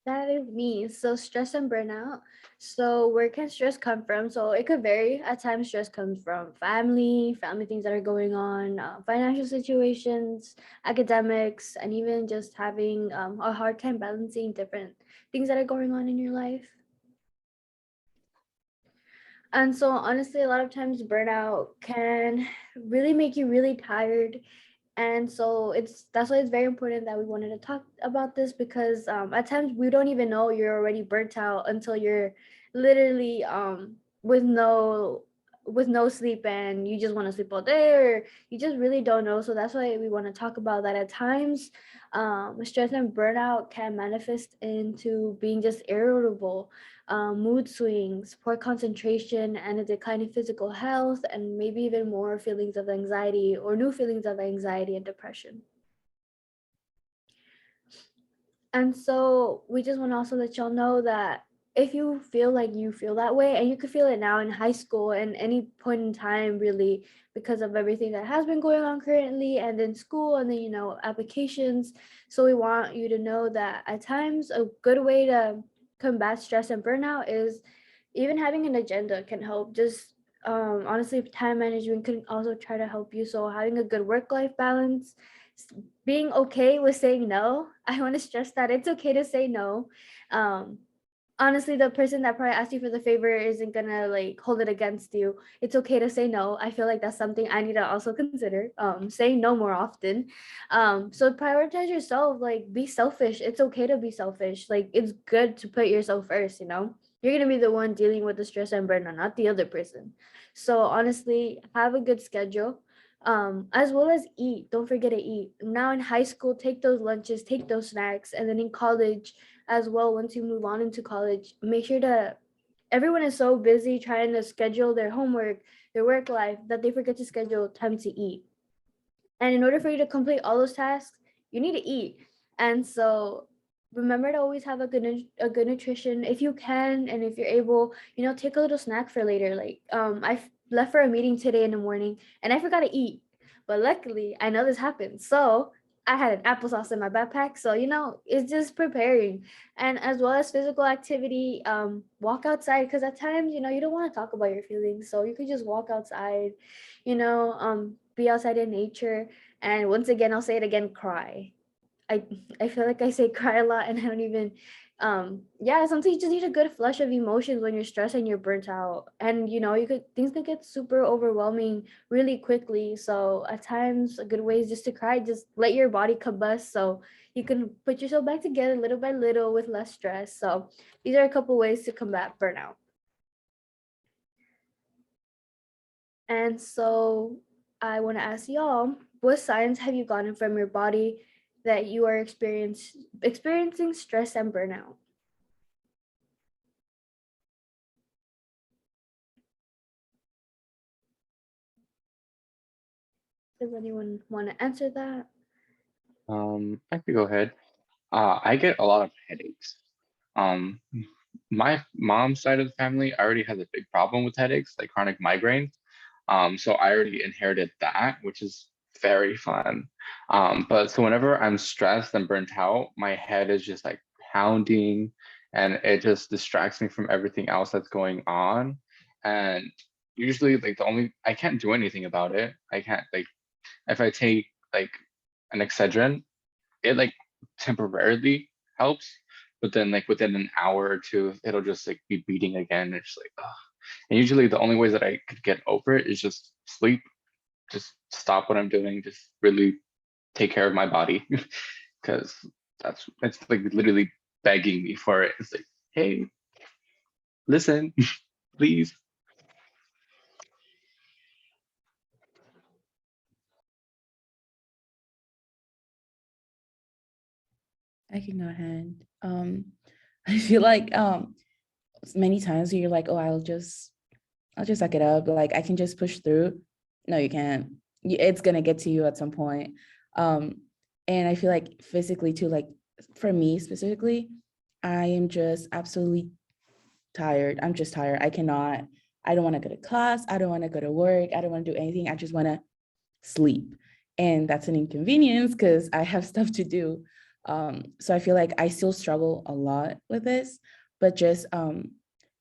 That is me. So stress and burnout. So where can stress come from? So it could vary. At times, stress comes from family things that are going on, financial situations, academics, and even just having a hard time balancing different things that are going on in your life. And so honestly, a lot of times burnout can really make you really tired And so that's why it's very important that we wanted to talk about this, because at times we don't even know you're already burnt out until you're literally with no sleep and you just want to sleep all day, or you just really don't know. So that's why we want to talk about that. At times stress and burnout can manifest into being just irritable, mood swings, poor concentration, and a decline in physical health, and maybe even more feelings of anxiety or new feelings of anxiety and depression. And so we just want to also let y'all know that if you feel like you feel that way, and you could feel it now in high school and any point in time, really, because of everything that has been going on currently, and in school, and then, applications. So we want you to know that at times a good way to combat stress and burnout is even having an agenda can help. Just honestly, time management can also try to help you. So having a good work-life balance, being okay with saying no. I want to stress that it's okay to say no. Um, honestly, the person that probably asked you for the favor isn't gonna like hold it against you. It's okay to say no. I feel like that's something I need to also consider. Saying no more often. So prioritize yourself. Like, be selfish. It's okay to be selfish. Like, it's good to put yourself first. You're gonna be the one dealing with the stress and burnout, not the other person. So honestly, have a good schedule. As well as eat. Don't forget to eat. Now in high school, take those lunches, take those snacks, and then in college as well, once you move on into college, make sure to, everyone is so busy trying to schedule their homework, their work life, that they forget to schedule time to eat. And in order for you to complete all those tasks, you need to eat. And so remember to always have a good nutrition if you can, and if you're able, take a little snack for later. Like I left for a meeting today in the morning and I forgot to eat. But luckily, I know this happened. So I had an applesauce in my backpack. So, it's just preparing. And as well as physical activity, walk outside, because at times, you don't want to talk about your feelings. So you could just walk outside, be outside in nature. And once again, I'll say it again, cry. I feel like I say cry a lot, and I don't even yeah, sometimes you just need a good flush of emotions when you're stressed and you're burnt out. And things could get super overwhelming really quickly. So at times a good way is just to cry, just let your body combust so you can put yourself back together little by little with less stress. So these are a couple ways to combat burnout. And so I want to ask y'all, what signs have you gotten from your body that you are experiencing stress and burnout? Does anyone want to answer that? I could go ahead. I get a lot of headaches. Um, my mom's side of the family already has a big problem with headaches, like chronic migraines. So I already inherited that, which is very fun. But so whenever I'm stressed and burnt out, my head is just like pounding, and it just distracts me from everything else that's going on. And usually, like, I can't do anything about it. I can't, like, if I take like an Excedrin, it like temporarily helps, but then like within an hour or two, it'll just like be beating again. It's like, ugh. And usually the only ways that I could get over it is just sleep, just stop what I'm doing, just really take care of my body, because it's like literally begging me for it. It's like, hey, listen, please. I can go ahead. I feel like many times you're like, oh, I'll just suck it up. Like I can just push through. No, you can't. It's gonna get to you at some point. And I feel like physically too, like for me specifically, I am just absolutely tired. I'm just tired. I don't want to go to class. I don't want to go to work. I don't want to do anything. I just want to sleep. And that's an inconvenience because I have stuff to do. So I feel like I still struggle a lot with this, but just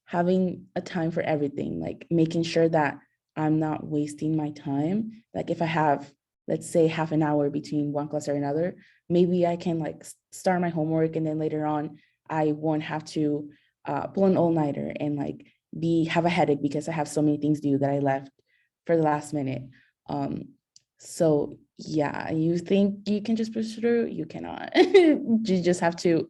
having a time for everything, like making sure that I'm not wasting my time. Like if I have, let's say, half an hour between one class or another, maybe I can like start my homework, and then later on, I won't have to pull an all-nighter and like have a headache because I have so many things to do that I left for the last minute. So yeah, you think you can just push through, you cannot. You just have to,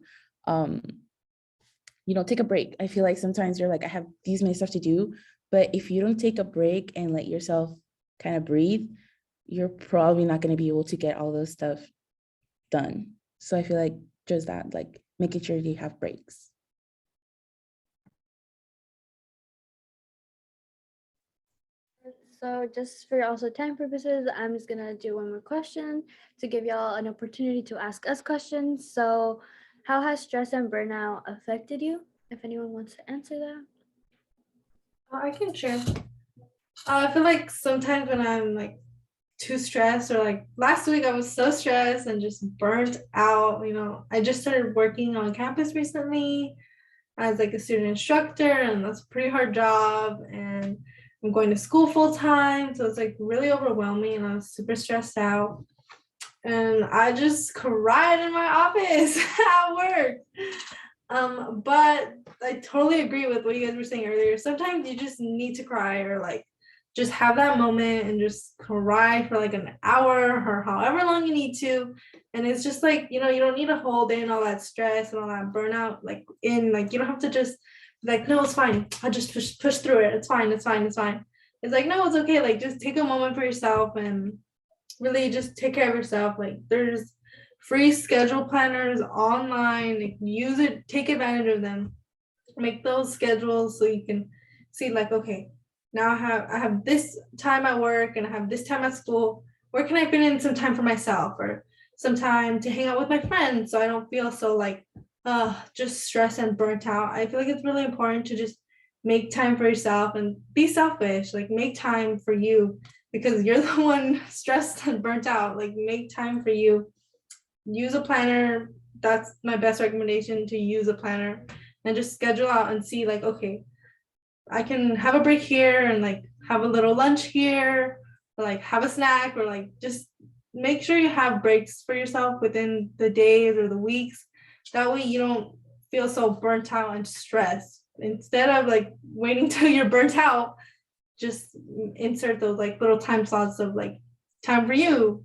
take a break. I feel like sometimes you're like, I have these many stuff to do, but if you don't take a break and let yourself kind of breathe, you're probably not going to be able to get all those stuff done. So I feel like just that, like making sure you have breaks. So just for also time purposes, I'm just gonna do one more question to give y'all an opportunity to ask us questions. So how has stress and burnout affected you? If anyone wants to answer that. I can share. I feel like sometimes when I'm like too stressed, or like last week I was so stressed and just burnt out. I just started working on campus recently as like a student instructor, and that's a pretty hard job, and I'm going to school full time, so it's like really overwhelming, and I was super stressed out, and I just cried in my office at work. But I totally agree with what you guys were saying earlier. Sometimes you just need to cry, or like just have that moment and just cry for like an hour or however long you need to. And it's just like, you don't need to hold in all that stress and all that burnout, like you don't have to just like, no, it's fine. I'll just push through it. It's fine. It's fine. It's fine. It's like, no, it's okay. Like just take a moment for yourself and really just take care of yourself. Like there's free schedule planners online. Like, use it, take advantage of them. Make those schedules so you can see like, okay, now I have this time at work and I have this time at school. Where can I fit in some time for myself, or some time to hang out with my friends, so I don't feel so like just stressed and burnt out. I feel like it's really important to just make time for yourself and be selfish. Like make time for you, because you're the one stressed and burnt out. Like make time for you. Use a planner. That's my best recommendation, to use a planner and just schedule out and see like, okay, I can have a break here and like have a little lunch here, or like have a snack, or like just make sure you have breaks for yourself within the days or the weeks. That way you don't feel so burnt out and stressed. Instead of like waiting till you're burnt out, just insert those like little time slots of like time for you.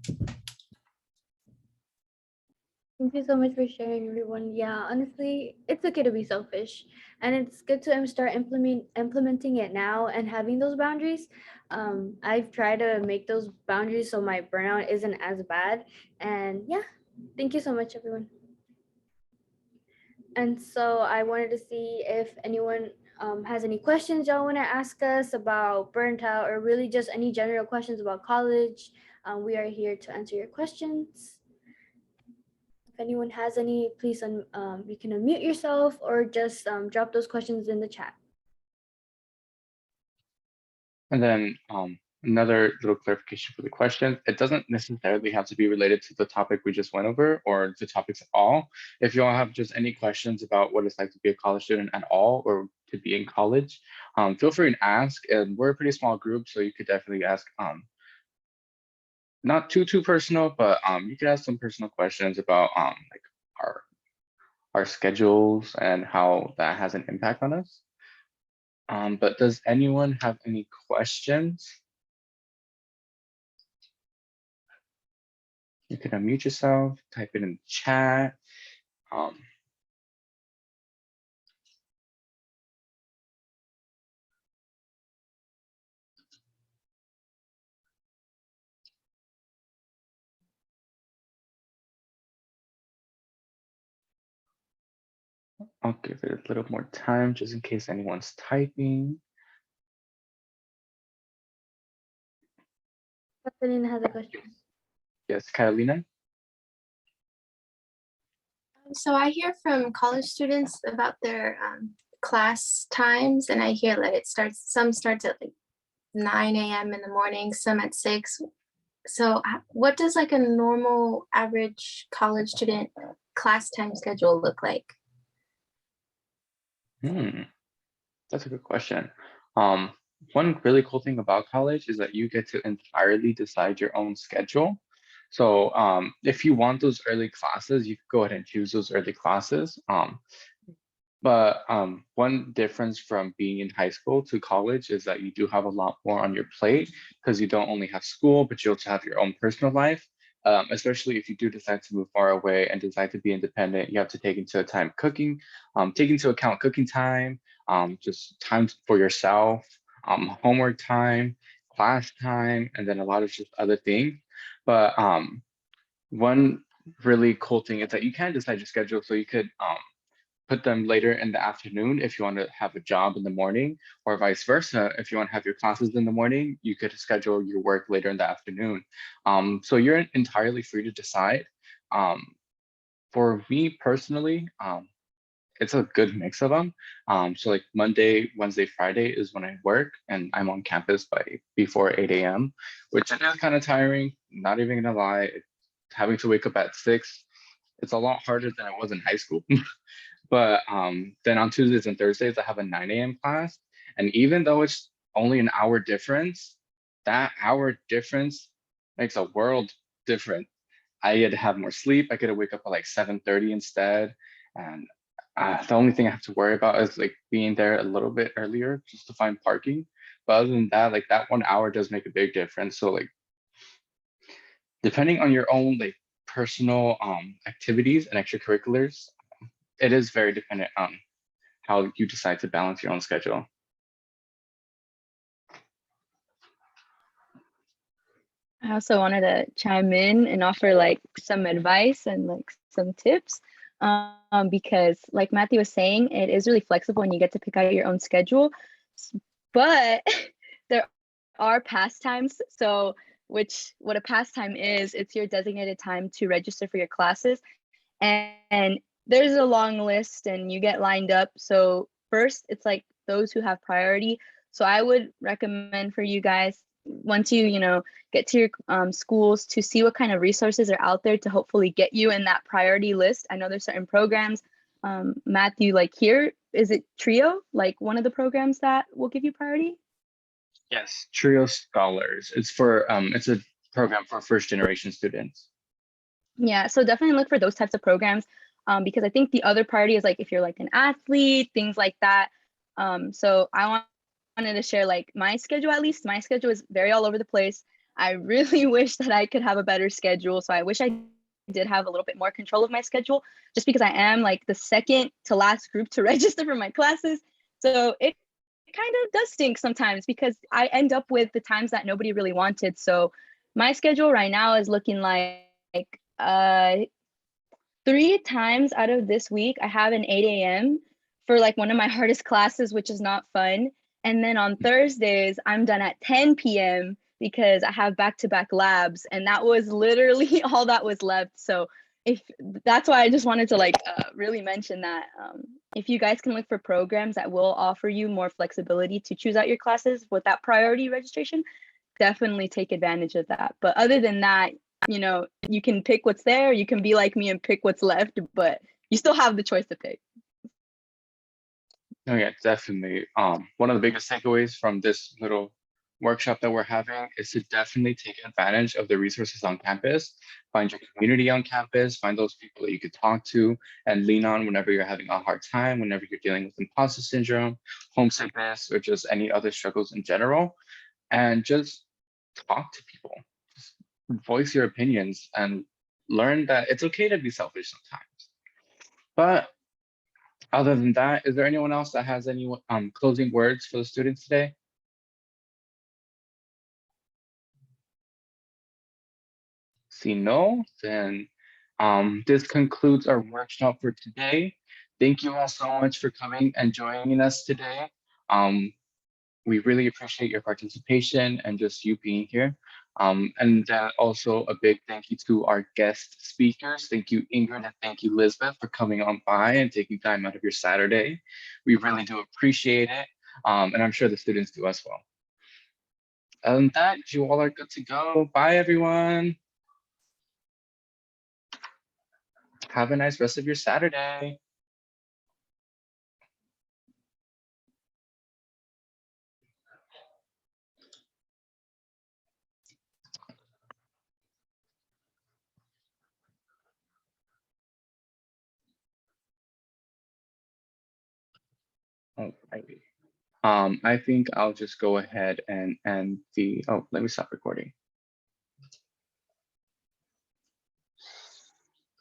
Thank you so much for sharing, everyone. Yeah, honestly, it's okay to be selfish, and it's good to start implementing it now and having those boundaries. I've tried to make those boundaries so my burnout isn't as bad. And yeah, thank you so much, everyone. And so I wanted to see if anyone has any questions y'all want to ask us about burnt out, or really just any general questions about college. We are here to answer your questions. If anyone has any, please you can unmute yourself, or just drop those questions in the chat. And then another little clarification for the question: it doesn't necessarily have to be related to the topic we just went over, or the topics at all. If you all have just any questions about what it's like to be a college student at all, or to be in college, feel free and ask. And we're a pretty small group, so you could definitely ask. Not too personal, but you could ask some personal questions about like our schedules and how that has an impact on us. But does anyone have any questions? You can unmute yourself, type it in the chat. I'll give it a little more time just in case anyone's typing. Catalina has a question. Yes, Carolina? So I hear from college students about their class times, and I hear that some starts at like 9 a.m. in the morning, some at 6. So what does like a normal average college student class time schedule look like? That's a good question. One really cool thing about college is that you get to entirely decide your own schedule. So if you want those early classes, you can go ahead and choose those early classes. But one difference from being in high school to college is that you do have a lot more on your plate because you don't only have school, but you also have your own personal life. Especially if you do decide to move far away and decide to be independent, you have to take into time cooking, take into account cooking time, just time for yourself, homework time, class time, and then a lot of just other things. But one really cool thing is that you can decide your schedule, so you could put them later in the afternoon if you want to have a job in the morning, or vice versa. If you want to have your classes in the morning, you could schedule your work later in the afternoon. So you're entirely free to decide. Um, for me personally, it's a good mix of them. So like Monday, Wednesday, Friday is when I work and I'm on campus by before 8 a.m., which is kind of tiring, not even gonna lie. Having to wake up at 6, it's a lot harder than it was in high school. But then on Tuesdays and Thursdays, I have a 9 a.m. class. And even though it's only an hour difference, that hour difference makes a world difference. I get to have more sleep. I get to wake up at like 7:30 instead. And the only thing I have to worry about is like being there a little bit earlier just to find parking. But other than that, like that 1 hour does make a big difference. So like depending on your own like personal activities and extracurriculars, it is very dependent on how you decide to balance your own schedule. I also wanted to chime in and offer like some advice and like some tips, because like Matthew was saying, it is really flexible and you get to pick out your own schedule. But there are pastimes. So what a pastime is, it's your designated time to register for your classes. And there's a long list and you get lined up. So first, it's like those who have priority. So I would recommend for you guys, once you get to your schools, to see what kind of resources are out there to hopefully get you in that priority list. I know there's certain programs. Matthew, like here, is it Trio, like one of the programs that will give you priority? Yes, Trio Scholars. It's a program for first generation students. Yeah, so definitely look for those types of programs, because I think the other priority is like if you're like an athlete, things like that. So wanted to share like my schedule. At least my schedule is very all over the place. I really wish that I could have a better schedule. So I wish I did have a little bit more control of my schedule, just because I am like the second to last group to register for my classes. So it kind of does stink sometimes because I end up with the times that nobody really wanted. So my schedule right now is looking like uh 3 times out of this week I have an 8 a.m. for like one of my hardest classes, which is not fun. And then on Thursdays, I'm done at 10 p.m. because I have back-to-back labs, and that was literally all that was left. So if that's why I just wanted to like really mention that, if you guys can look for programs that will offer you more flexibility to choose out your classes with that priority registration, definitely take advantage of that. But other than that, you can pick what's there. You can be like me and pick what's left, but you still have the choice to pick. Oh yeah, definitely. One of the biggest takeaways from this little workshop that we're having is to definitely take advantage of the resources on campus. Find your community on campus, find those people that you could talk to and lean on whenever you're having a hard time, whenever you're dealing with imposter syndrome, homesickness, or just any other struggles in general. And just talk to people, just voice your opinions and learn that it's okay to be selfish sometimes. But other than that, is there anyone else that has any closing words for the students today? See no, then this concludes our workshop for today. Thank you all so much for coming and joining us today. Um, we really appreciate your participation and just you being here. And also a big thank you to our guest speakers. Thank you, Ingrid, and thank you, Lisbeth, for coming on by and taking time out of your Saturday. We really do appreciate it. And I'm sure the students do as well. Other than that, you all are good to go. Bye, everyone. Have a nice rest of your Saturday. Alrighty. I think I'll just go ahead and end the, oh, let me stop recording.